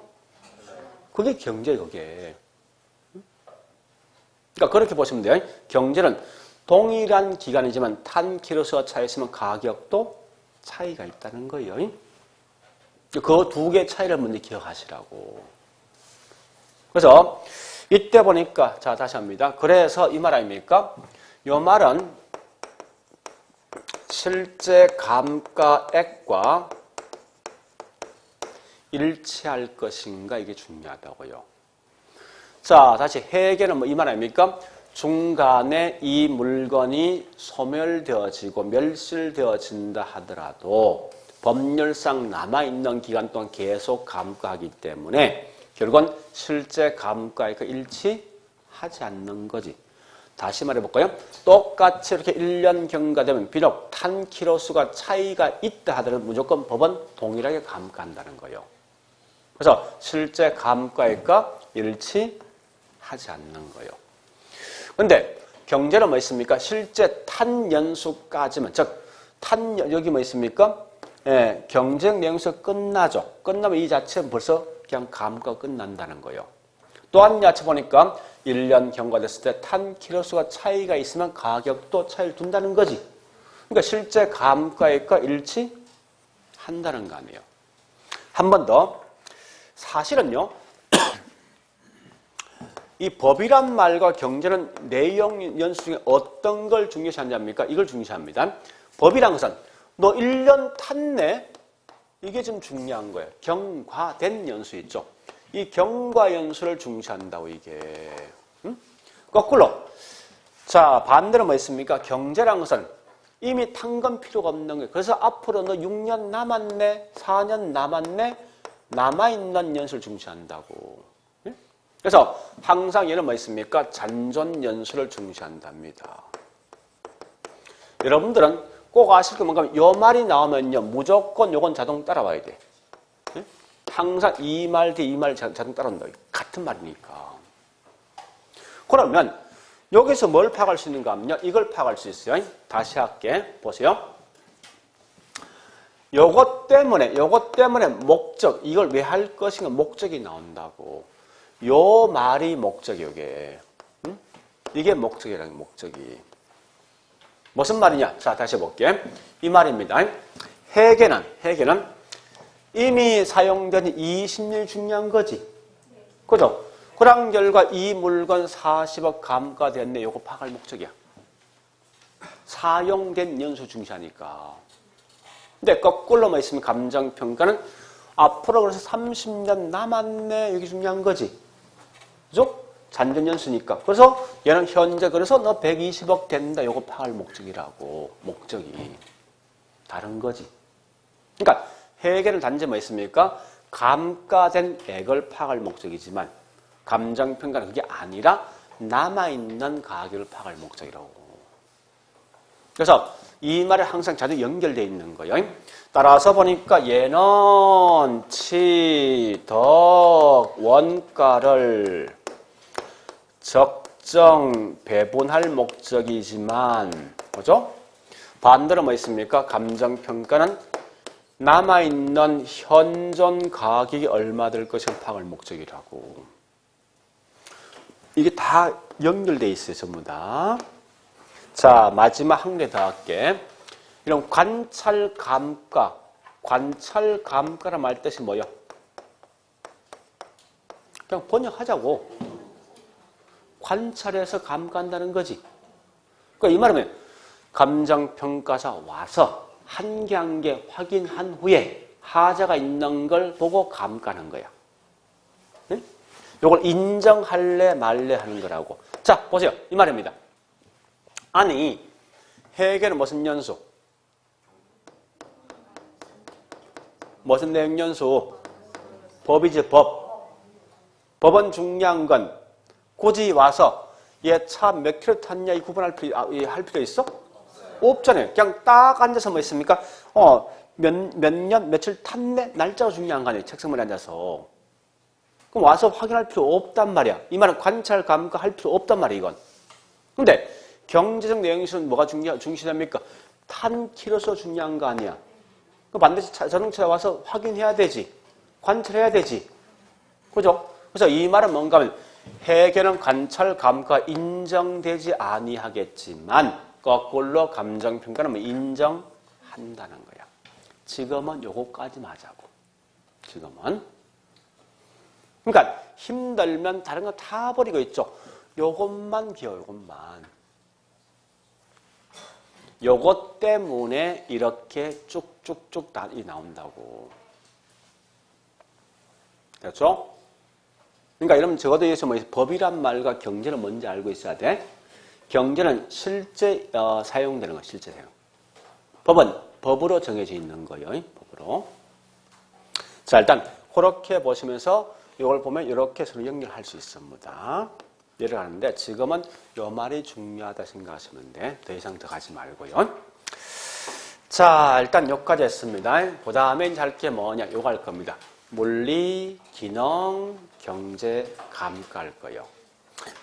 그게 경제예요, 그게. 그러니까 그렇게 보시면 돼요. 경제는 동일한 기간이지만 탄 킬로수가 차이 있으면 가격도 차이가 있다는 거예요. 그 두 개의 차이를 먼저 기억하시라고. 그래서 이때 보니까, 자, 다시 합니다. 그래서 이 말 아닙니까? 이 말은 실제 감가액과 일치할 것인가, 이게 중요하다고요. 자, 다시 회계는 뭐 이 말 아닙니까? 중간에 이 물건이 소멸되어지고 멸실되어진다 하더라도 법률상 남아있는 기간 동안 계속 감가하기 때문에 결국은 실제 감가액과 일치하지 않는 거지. 다시 말해볼까요? 똑같이 이렇게 1년 경과되면 비록 탄 킬로수가 차이가 있다 하더라도 무조건 법은 동일하게 감가한다는 거예요. 그래서 실제 감가액과 일치하지 않는 거예요. 그런데 경제는 뭐 있습니까? 실제 탄 연수까지만, 즉 여기 뭐 있습니까? 예, 경쟁 내용에서 끝나죠. 끝나면 이 자체는 벌써 그냥 감가가 끝난다는 거예요. 또한 야채 보니까 1년 경과됐을 때 탄 킬로수가 차이가 있으면 가격도 차이를 둔다는 거지. 그러니까 실제 감가액과 일치한다는 거 아니에요. 한 번 더. 사실은요. 이 법이란 말과 경제는 내용 연수 중에 어떤 걸 중요시하냐입니까? 이걸 중요시합니다. 법이란 것은 너 1년 탔네? 이게 좀 중요한 거예요. 경과된 연수 있죠. 이 경과 연수를 중시한다고 이게. 응? 거꾸로 자, 반대로 뭐 있습니까? 경제란 것은 이미 탄 건 필요가 없는 거예요. 그래서 앞으로 너 6년 남았네, 4년 남았네, 남아있는 연수를 중시한다고. 예? 그래서 항상 얘는 뭐 있습니까? 잔존 연수를 중시한답니다. 여러분들은 꼭 아실 게 뭔가 요 말이 나오면요, 무조건 요건 자동 따라와야 돼. 예? 항상 이 말 뒤 이 말 자동 따라온다. 같은 말이니까. 그러면 여기서 뭘 파악할 수 있는가 하면요, 이걸 파악할 수 있어요. 다시 할게. 보세요. 요것 때문에 목적, 이걸 왜 할 것인가 목적이 나온다고. 요 말이 목적이 요게. 응? 이게 목적이라는 목적이. 무슨 말이냐? 자, 다시 해볼게. 이 말입니다. 회계는 이미 사용된 20일 중요한 거지. 그죠? 그런 결과 이 물건 40억 감가됐네. 요거 파악할 목적이야. 사용된 연수 중시하니까. 근데 거꾸로 뭐 있으면 감정평가는 앞으로 그래서 30년 남았네. 이게 중요한 거지. 그죠? 잔존 연수니까. 그래서 얘는 현재 그래서 너 120억 된다. 요거 파악할 목적이라고. 목적이. 다른 거지. 그러니까 회계는 단지 뭐 있습니까? 감가된 액을 파악할 목적이지만 감정평가는 그게 아니라 남아있는 가격을 파악할 목적이라고. 그래서 이 말에 항상 자주 연결되어 있는 거예요. 따라서 보니까 얘는 취득 원가를 적정 배분할 목적이지만, 그죠? 반대로 뭐 있습니까? 감정평가는 남아있는 현존 가격이 얼마 될 것을 파악할 목적이라고. 이게 다 연결되어 있어요, 전부 다. 자, 마지막 한 개 더 할게. 이런 관찰감가란 말 뜻이 뭐예요? 그냥 번역하자고. 관찰해서 감가한다는 거지. 그러니까 이 말하면 감정평가사 와서 한 개 한 개 확인한 후에 하자가 있는 걸 보고 감가하는 거야. 네? 이걸 인정할래 말래 하는 거라고. 자, 보세요. 이 말입니다. 아니, 회계는 무슨 연수? 무슨 내용 연수? 법이지, 법. 법은 중요한 건 굳이 와서 얘 차 몇 킬로 탔냐 이 구분할 필요 있어? 없잖아요. 그냥 딱 앉아서 뭐 있습니까? 몇 년, 며칠 탔네? 날짜가 중요한 거 아니에요. 책상머리에 앉아서. 그럼 와서 확인할 필요 없단 말이야. 이 말은 관찰, 감가할 필요 없단 말이야, 이건. 근데 경제적 내용에서는 뭐가 중시합니까? 탄 키로수 중요한 거 아니야. 반드시 자동차 와서 확인해야 되지. 관찰해야 되지. 그죠? 그래서 이 말은 뭔가 하면 회계는 관찰, 감가 인정되지 아니하겠지만 거꾸로 감정평가는 인정한다는 거야. 지금은 요거까지 맞자고. 지금은. 그러니까 힘들면 다른 거 다 버리고 있죠. 요것만 기억, 요것만. 요것 때문에 이렇게 쭉쭉쭉 나온다고. 됐죠? 그러니까 여러분 적어도 여기서 뭐 법이란 말과 경제는 뭔지 알고 있어야 돼. 경제는 실제 사용되는 거, 실제 사용. 법은 법으로 정해져 있는 거예요. 법으로. 자, 일단 그렇게 보시면서 이걸 보면 이렇게 서로 연결할 수 있습니다. 내려가는데 지금은 요 말이 중요하다 생각하시면 돼. 더 이상 더 가지 말고요. 자, 일단 여기까지 했습니다. 그 다음에 이제 할 게 뭐냐? 요거 할 겁니다. 물리, 기능, 경제, 감가 할 거예요.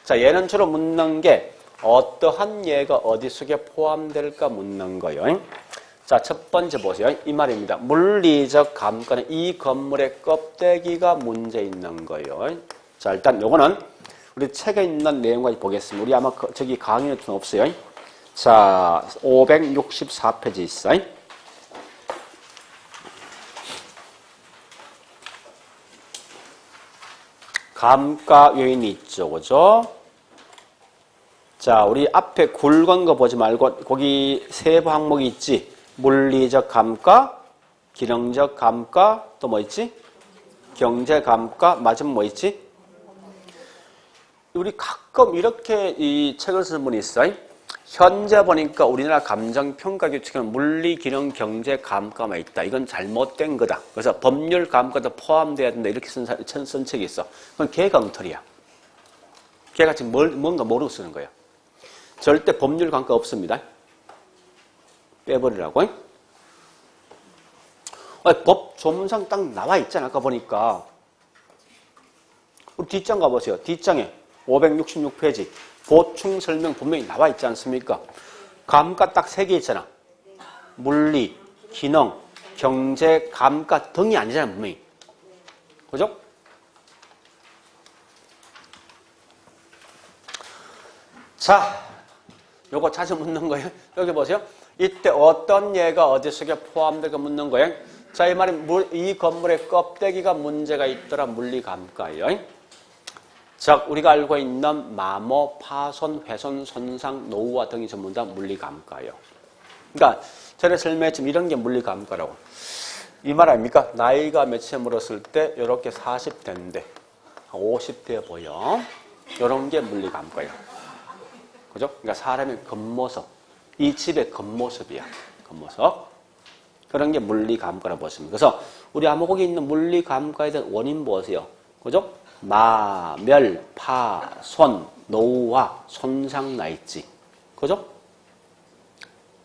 자, 얘는 주로 묻는 게 어떠한 예가 어디 속에 포함될까 묻는 거예요. 자, 첫 번째 보세요. 이 말입니다. 물리적 감가는 이 건물의 껍데기가 문제 있는 거예요. 자, 일단 요거는 우리 책에 있는 내용까지 보겠습니다. 우리 아마 저기 강의는 없어요. 자, 564페이지 있어요. 감가 요인이 있죠. 그죠? 자, 우리 앞에 굵은 거 보지 말고 거기 세부 항목이 있지. 물리적 감가, 기능적 감가, 또 뭐 있지? 경제 감가, 맞으면 뭐 있지? 우리 가끔 이렇게 이 책을 쓰는 분이 있어요. 현재 보니까 우리나라 감정평가 규칙에는 물리, 기능, 경제, 감가만 있다. 이건 잘못된 거다. 그래서 법률 감가도 포함돼야 된다. 이렇게 쓴 책이 있어. 그건 걔가 엉터리야. 걔가 지금 뭔가 모르고 쓰는 거예요. 절대 법률 감가 없습니다. 빼버리라고. 법 조문상 딱 나와 있잖아. 아까 보니까. 우리 뒷장 가보세요. 뒷장에 566페이지. 보충 설명 분명히 나와 있지 않습니까? 감가 딱 3개 있잖아. 물리, 기능, 경제, 감가 등이 아니잖아, 분명히. 그죠? 자, 요거 자주 묻는 거예요. 여기 보세요. 이때 어떤 예가 어디 속에 포함되고 묻는 거예요. 자, 이 말은 이 건물의 껍데기가 문제가 있더라. 물리 감가예요. 즉 우리가 알고 있는 마모, 파손, 훼손, 손상, 노후화 등이 전부 다 물리감가예요. 그러니까 전에 설명했지만 이런 게 물리감가라고. 이 말 아닙니까? 나이가 몇에 물었을 때 이렇게 40대인데 50대 보여. 이런 게 물리감가예요. 그죠? 그러니까 사람의 겉모습, 이 집의 겉모습이야. 겉모습. 그런 게 물리감가라고 보시면. 그래서 우리 암호곡에 있는 물리감가에 대한 원인 보세요. 그죠? 마, 멸, 파, 손, 노후화, 손상 나 있지. 그죠?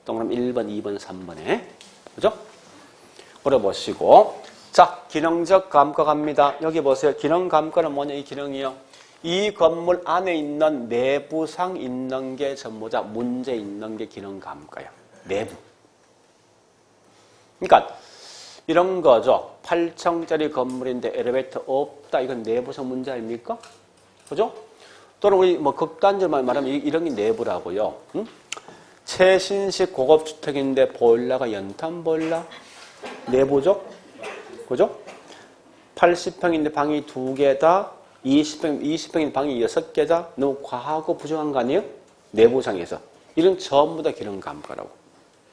동그라미 1번, 2번, 3번에. 그죠? 물어보시고. 자, 기능적 감가 갑니다. 여기 보세요. 기능 감가는 뭐냐? 이 기능이요. 이 건물 안에 있는 내부상 있는 게 전부 다 문제 있는 게 기능 감가야. 내부. 그러니까 이런 거죠. 8층짜리 건물인데 엘리베이터 없다. 이건 내부상 문제 아닙니까? 그죠? 또는 우리 뭐 극단적으로 말하면 이런 게 내부라고요. 응? 최신식 고급주택인데 보일러가 연탄 보일러? 내부죠? 그죠? 80평인데 방이 2개다. 20평인데 방이 6개다. 너무 과하고 부정한 거 아니에요? 내부상에서. 이런 전부 다 기능 감가라고.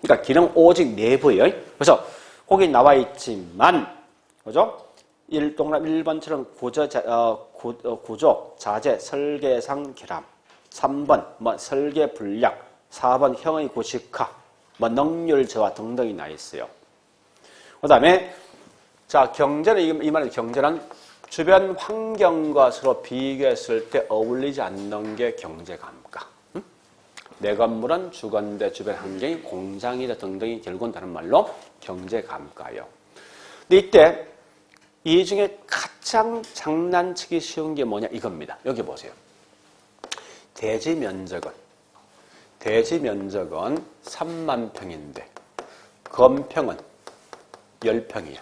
그러니까 기능 오직 내부예요. 그래서 거기 나와 있지만, 그죠? 동그라미 1번처럼 구조, 자재, 설계상, 결함. 3번, 설계 불량. 4번, 형의 구식화. 능률 저하 등등이 나 있어요. 그 다음에, 자, 경제는, 이 말은 경제는 주변 환경과 서로 비교했을 때 어울리지 않는 게 경제 감가. 응? 내 건물은 주건대 주변 환경이 공장이다 등등이 결국은 다른 말로 경제 감가예요. 근데 이때 이 중에 가장 장난치기 쉬운 게 뭐냐 이겁니다. 여기 보세요. 대지 면적은 3만 평인데 건평은 10평이야.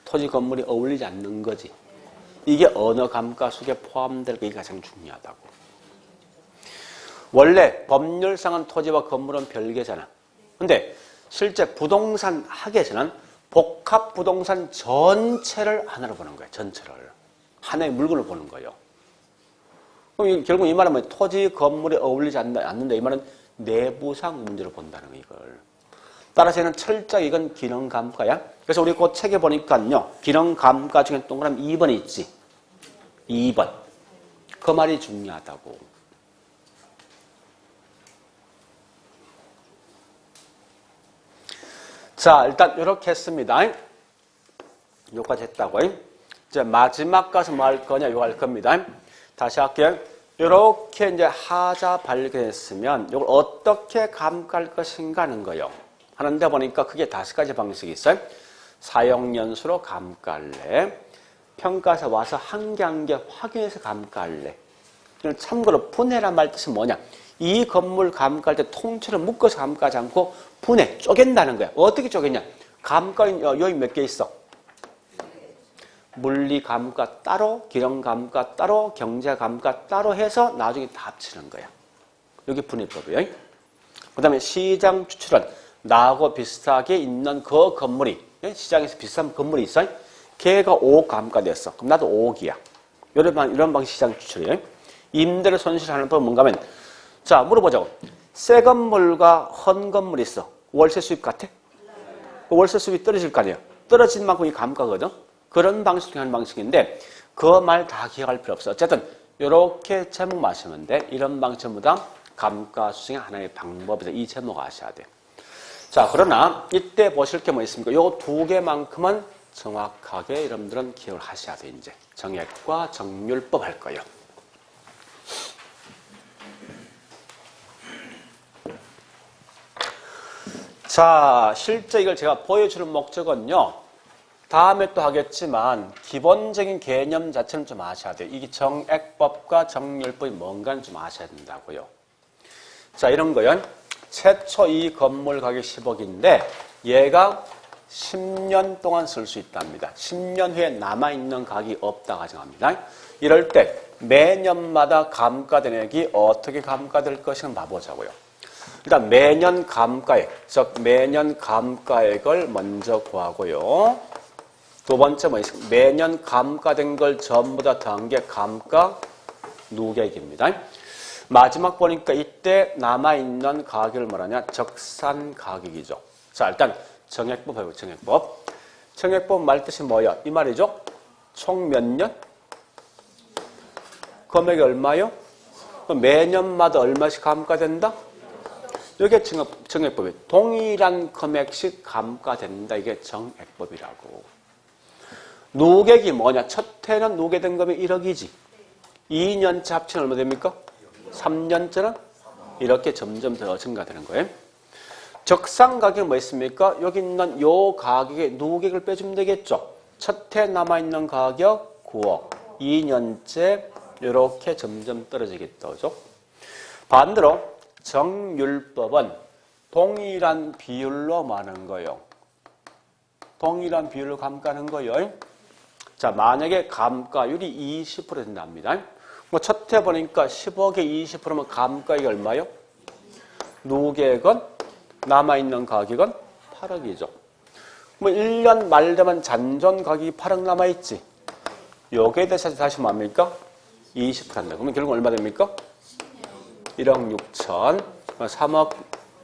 토지 건물이 어울리지 않는 거지. 이게 어느 감가 속에 포함될 게 가장 중요하다고. 원래 법률상은 토지와 건물은 별개잖아. 근데 실제 부동산 학에서는 복합 부동산 전체를 하나로 보는 거예요. 전체를. 하나의 물건을 보는 거예요. 그럼 결국 이 말은 뭐예요? 토지 건물이 어울리지 않는다. 이 말은 내부상 문제로 본다는 거예요. 이걸. 따라서 얘는 철저히 이건 기능 감가야. 그래서 우리 그 책에 보니까요. 기능 감가 중에 동그라미 2번 있지. 2번. 그 말이 중요하다고. 자, 일단 이렇게 했습니다. 여기까지 했다고. 이제 마지막 가서 뭐 할 거냐? 이거 할 겁니다. 다시 할게요. 이렇게 이제 하자 발견했으면 이걸 어떻게 감가할 것인가 하는 거예요. 하는데 보니까 그게 5가지 방식이 있어요. 사용연수로 감가할래. 평가서 와서 한 개 한 개 확인해서 감가할래. 참고로 분해란 말 뜻은 뭐냐. 이 건물 감가할 때 통째로 묶어서 감가하지 않고 분해, 쪼갠다는 거야. 어떻게 쪼갰냐. 감가 여기 몇 개 있어. 물리 감가 따로, 기능 감가 따로, 경제 감가 따로 해서 나중에 다 합치는 거야. 여기 분해법이에요. 그 다음에 시장 추출은 나하고 비슷하게 있는 그 건물이 시장에서 비슷한 건물이 있어요. 걔가 5억 감가됐어. 그럼 나도 5억이야. 이런 방식 시장 추출이에요. 임대료 손실하는 법은 뭔가 하면 자 물어보자고. 새 건물과 헌 건물이 있어. 월세 수입 같아? 그 월세 수입이 떨어질 거 아니에요. 떨어진 만큼이 감가거든. 그런 방식 중에 한 방식인데 그 말 다 기억할 필요 없어. 어쨌든 이렇게 제목 마시면 돼. 이런 방식 전부 다 감가수정의 하나의 방법이다. 이 제목 아셔야 돼. 자, 그러나 이때 보실 게 뭐 있습니까? 요 두 개만큼은 정확하게 여러분들은 기억을 하셔야 돼. 이제 정액과 정률법 할 거예요. 자, 실제 이걸 제가 보여주는 목적은요. 다음에 또 하겠지만 기본적인 개념 자체는 좀 아셔야 돼요. 이게 정액법과 정률법이 뭔가는 좀 아셔야 된다고요. 자, 이런 거요. 최초 이 건물 가격 10억인데 얘가 10년 동안 쓸 수 있답니다. 10년 후에 남아있는 가격이 없다 가정합니다. 이럴 때 매년마다 감가대액이 어떻게 감가될 것인가 봐보자고요. 일단 매년 감가액, 즉 매년 감가액을 먼저 구하고요. 두 번째 뭐 있습니까? 매년 감가된 걸 전부 다 더한 게 감가 누계액입니다. 마지막 보니까 이때 남아있는 가격을 뭐라냐? 적산 가격이죠. 자, 일단 정액법 해보죠. 정액법. 정액법 말 뜻이 뭐야? 이 말이죠. 총 몇 년? 금액이 얼마요? 매년마다 얼마씩 감가된다? 이게 정액법이에요. 동일한 금액씩 감가된다. 이게 정액법이라고. 누계액이 뭐냐? 첫 해는 누계된 금액이 1억이지. 2년째 합치면 얼마 됩니까? 3년째는 이렇게 점점 더 증가되는 거예요. 적산 가격은 뭐 있습니까? 여기 있는 요 가격에 누계액을 빼주면 되겠죠. 첫 해 남아있는 가격 9억. 2년째 이렇게 점점 떨어지겠다. 그죠? 반대로 정률법은 동일한 비율로 많은 거예요. 동일한 비율로 감가하는 거예요. 자, 만약에 감가율이 20% 된답니다. 뭐 첫 해 보니까 10억에 20%면 감가액이 얼마요? 누계액은 남아있는 가격은 8억이죠. 뭐 1년 말 되면 잔존 가격이 8억 남아있지. 여기에 대해서 다시 뭡니까? 20% 한다. 그러면 결국 얼마 됩니까? 1억 6천, 3억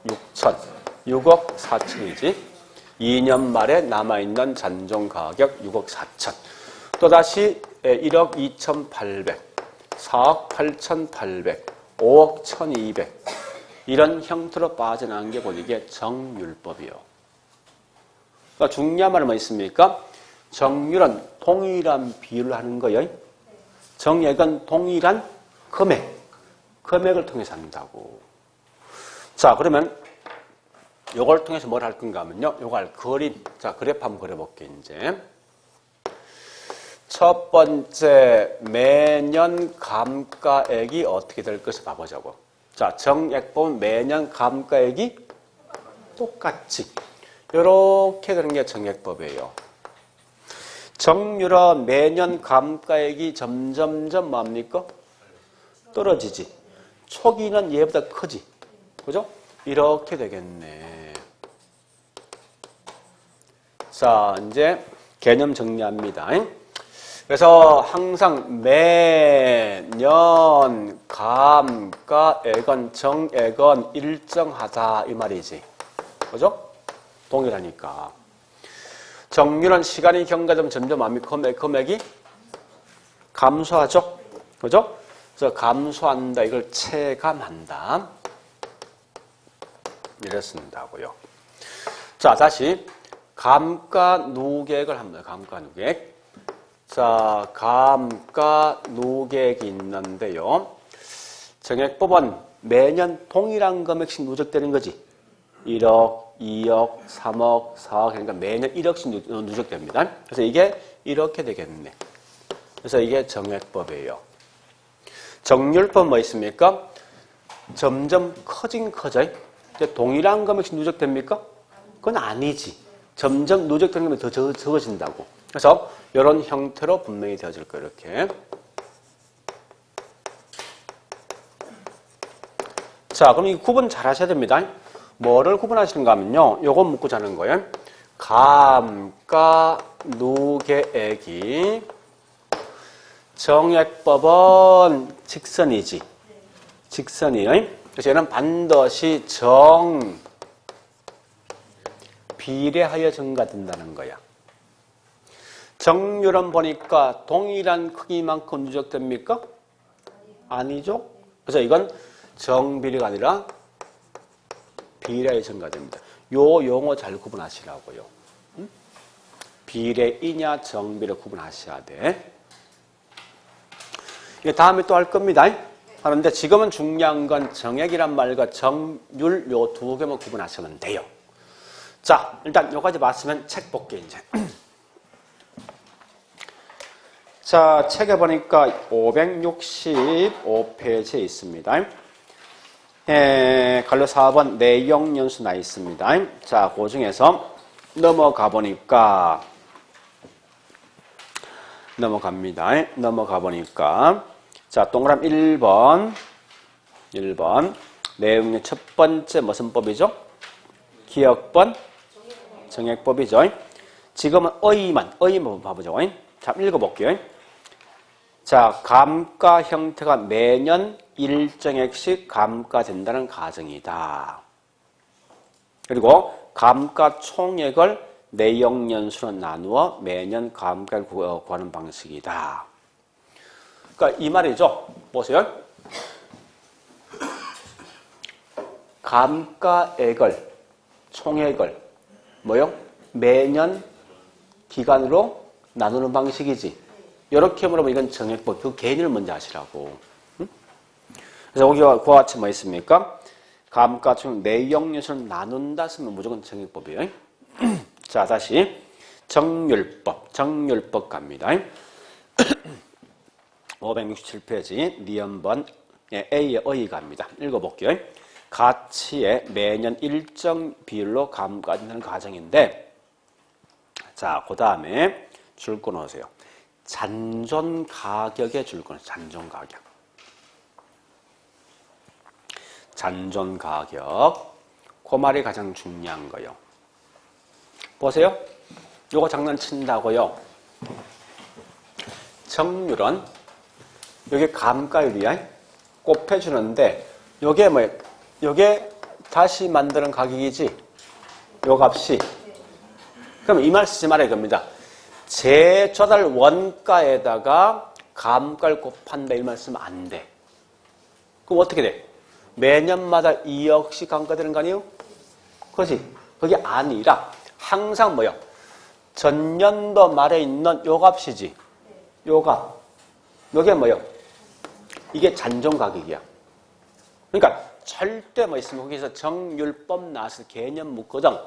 6천, 6억 4천이지. 2년 말에 남아있는 잔존 가격 6억 4천. 또다시 1억 2,800, 4억 8,800, 5억 1,200. 이런 형태로 빠져나간 게 보니 이게 정률법이요. 그러니까 중요한 말은 뭐 있습니까? 정률은 동일한 비율을 하는 거예요. 정액은 동일한 금액을 통해서 한다고. 자, 그러면 요걸 통해서 뭘 할 건가 하면요. 요걸 그림. 자, 그래프 한번 그려볼게요, 이제. 첫 번째, 매년 감가액이 어떻게 될 것을 봐보자고. 자, 정액법은 매년 감가액이 똑같이. 이렇게 되는 게 정액법이에요. 정률은 매년 감가액이 점점점 뭡니까? 떨어지지. 초기는 얘보다 크지. 그죠? 이렇게 되겠네. 자, 이제 개념 정리합니다. 그래서 항상 매년 감가액은 정액은 일정하다 이 말이지. 그죠? 동일하니까. 정률은 시간이 경과되면 점점 금액이 감소하죠. 그죠? 그래서 감소한다. 이걸 체감한다. 이래 쓴다고요. 자, 다시 감가누계액을 합니다. 감가누계액. 자, 감가누계액이 있는데요. 정액법은 매년 동일한 금액씩 누적되는 거지. 1억, 2억, 3억, 4억 그러니까 매년 1억씩 누적됩니다. 그래서 이게 이렇게 되겠네. 그래서 이게 정액법이에요. 정률법 뭐 있습니까? 점점 커져요. 동일한 금액씩 누적됩니까? 그건 아니지. 점점 누적되는 금액이 더 적어진다고. 그래서 이런 형태로 분명히 되어질 거예요. 이렇게. 자, 그럼 이 구분 잘 하셔야 됩니다. 뭐를 구분하시는가 하면요. 요거 묻고 자는 거예요. 감가누계액이 정액법은 직선이지. 직선이에요. 그래서 얘는 반드시 비례하여 증가된다는 거야. 정률은 보니까 동일한 크기만큼 누적됩니까? 아니죠? 그래서 이건 정비례가 아니라 비례의 증가됩니다. 요 용어 잘 구분하시라고요. 비례이냐 정비례 구분하셔야 돼. 이게 다음에 또 할 겁니다. 하는데 지금은 중요한 건 정액이란 말과 정률 요 두 개만 구분하시면 돼요. 자, 일단 요까지 봤으면 책 볼게요, 이제. 자, 책에 보니까 565페이지에 있습니다. 갈로 4번 내용 연수 나 있습니다. 자, 그 중에서 넘어가 보니까 자, 동그라미 1번 내용의 첫 번째 무슨 법이죠? 기억번 정액법이죠. 지금은 의의만 봐보죠. 자, 읽어볼게요. 자, 감가 형태가 매년 일정액씩 감가된다는 가정이다. 그리고 감가 총액을 내역연수로 나누어 매년 감가를 구하는 방식이다. 그러니까 이 말이죠. 보세요. 감가액을, 총액을 뭐요? 매년 기간으로 나누는 방식이지. 이렇게 물어보면 이건 정액법. 그 개념을 먼저 하시라고. 그래서 여기와 그와 같이 뭐 있습니까? 감가 총 내역연수를 나눈다 쓰면 무조건 정액법이에요. 자, 다시 정률법 갑니다. 567페이지 니은번 A의 의의 갑니다. 읽어볼게요. 가치에 매년 일정 비율로 감가된다는 가정인데, 자, 그 다음에 줄 거 넣으세요. 잔존 가격에 줄 거는 잔존 가격. 잔존 가격. 그 말이 가장 중요한 거예요. 보세요. 요거 장난친다고요. 정률은 여기 감가율이야. 곱해주는데 요게 뭐예요? 요게 다시 만드는 가격이지. 요 값이. 그럼 이 말 쓰지 말아야 겁니다. 재조달 원가에다가 감가를 곱한다 이 말 쓰면 안 돼. 그럼 어떻게 돼? 매년마다 2억씩 감가되는 거 아니에요? 그렇지? 그게 아니라 항상 뭐요? 전년도 말에 있는 요 값이지. 요 값. 요게 뭐요? 이게 잔존 가격이야. 그러니까 절대 뭐 있으면 거기서 정률법 나와서 개념 묻거든.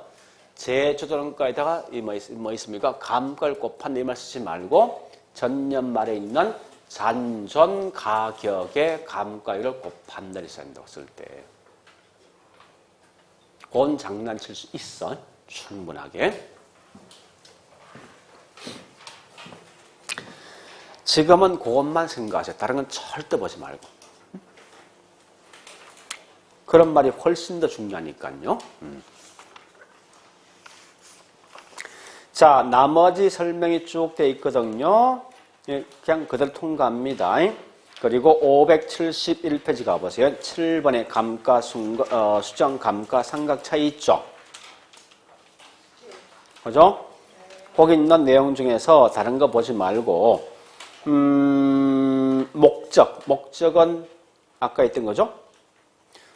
재조달원가에다가 뭐 있습니까? 감가를 곱한다 이 말 쓰지 말고 전년 말에 있는 잔존 가격의 감가율을 곱한다 이 쓴다고 쓸 때. 그건 장난칠 수 있어. 충분하게. 지금은 그것만 생각하세요. 다른 건 절대 보지 말고. 그런 말이 훨씬 더 중요하니까요. 자, 나머지 설명이 쭉 돼 있거든요. 그냥 그대로 통과합니다. 그리고 571페이지 가보세요. 7번에 감가 수정 감가 상각 차이 있죠? 그죠? 거기 있는 내용 중에서 다른 거 보지 말고 목적은 아까 있던 거죠?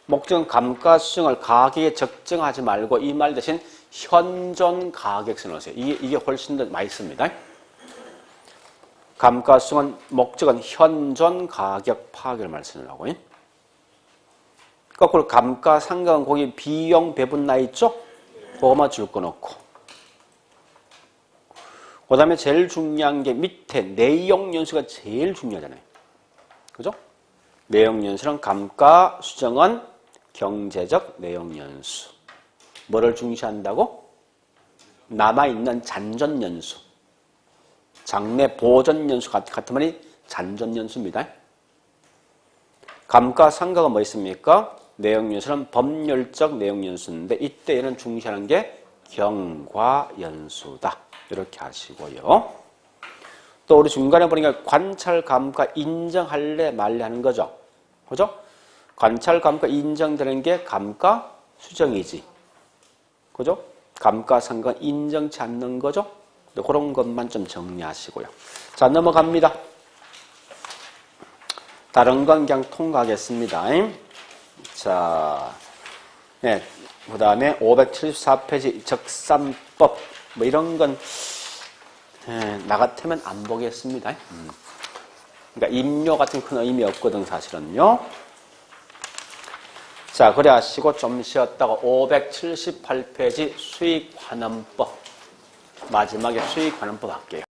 목적은 감가 수정을 가격에 적정하지 말고 이 말 대신 현존 가격 써놓으세요. 이게 훨씬 더 맛있습니다. 감가 수정은 목적은 현존 가격 파악을 말씀하라고. 거꾸로 감가 상각은 거기 비용 배분 나 있죠? 그거만 줄 거 넣고. 그 다음에 제일 중요한 게 밑에 내용 연수가 제일 중요하잖아요. 그죠? 내용 연수는 감가 수정은 경제적 내용 연수. 뭐를 중시한다고? 남아있는 잔존 연수. 장래 보존 연수 같은 말이 잔존 연수입니다. 감가 상각은 뭐 있습니까? 내용 연수는 법률적 내용 연수인데 이때에는 중시하는 게 경과 연수다. 이렇게 하시고요. 또 우리 중간에 보니까 관찰 감가 인정할래 말래 하는 거죠. 그죠? 관찰 감가 인정되는 게 감가 수정이지. 그죠? 감가 상각 인정치 않는 거죠? 그런 것만 좀 정리하시고요. 자, 넘어갑니다. 다른 건 그냥 통과하겠습니다. 자, 네. 그 다음에 574페이지 적산법. 뭐 이런 건, 나 같으면 안 보겠습니다. 그러니까 임료 같은 큰 의미 없거든, 사실은요. 자, 그래 하시고 좀 쉬었다가 578페이지 수익환원법. 마지막에 수익환원법 할게요.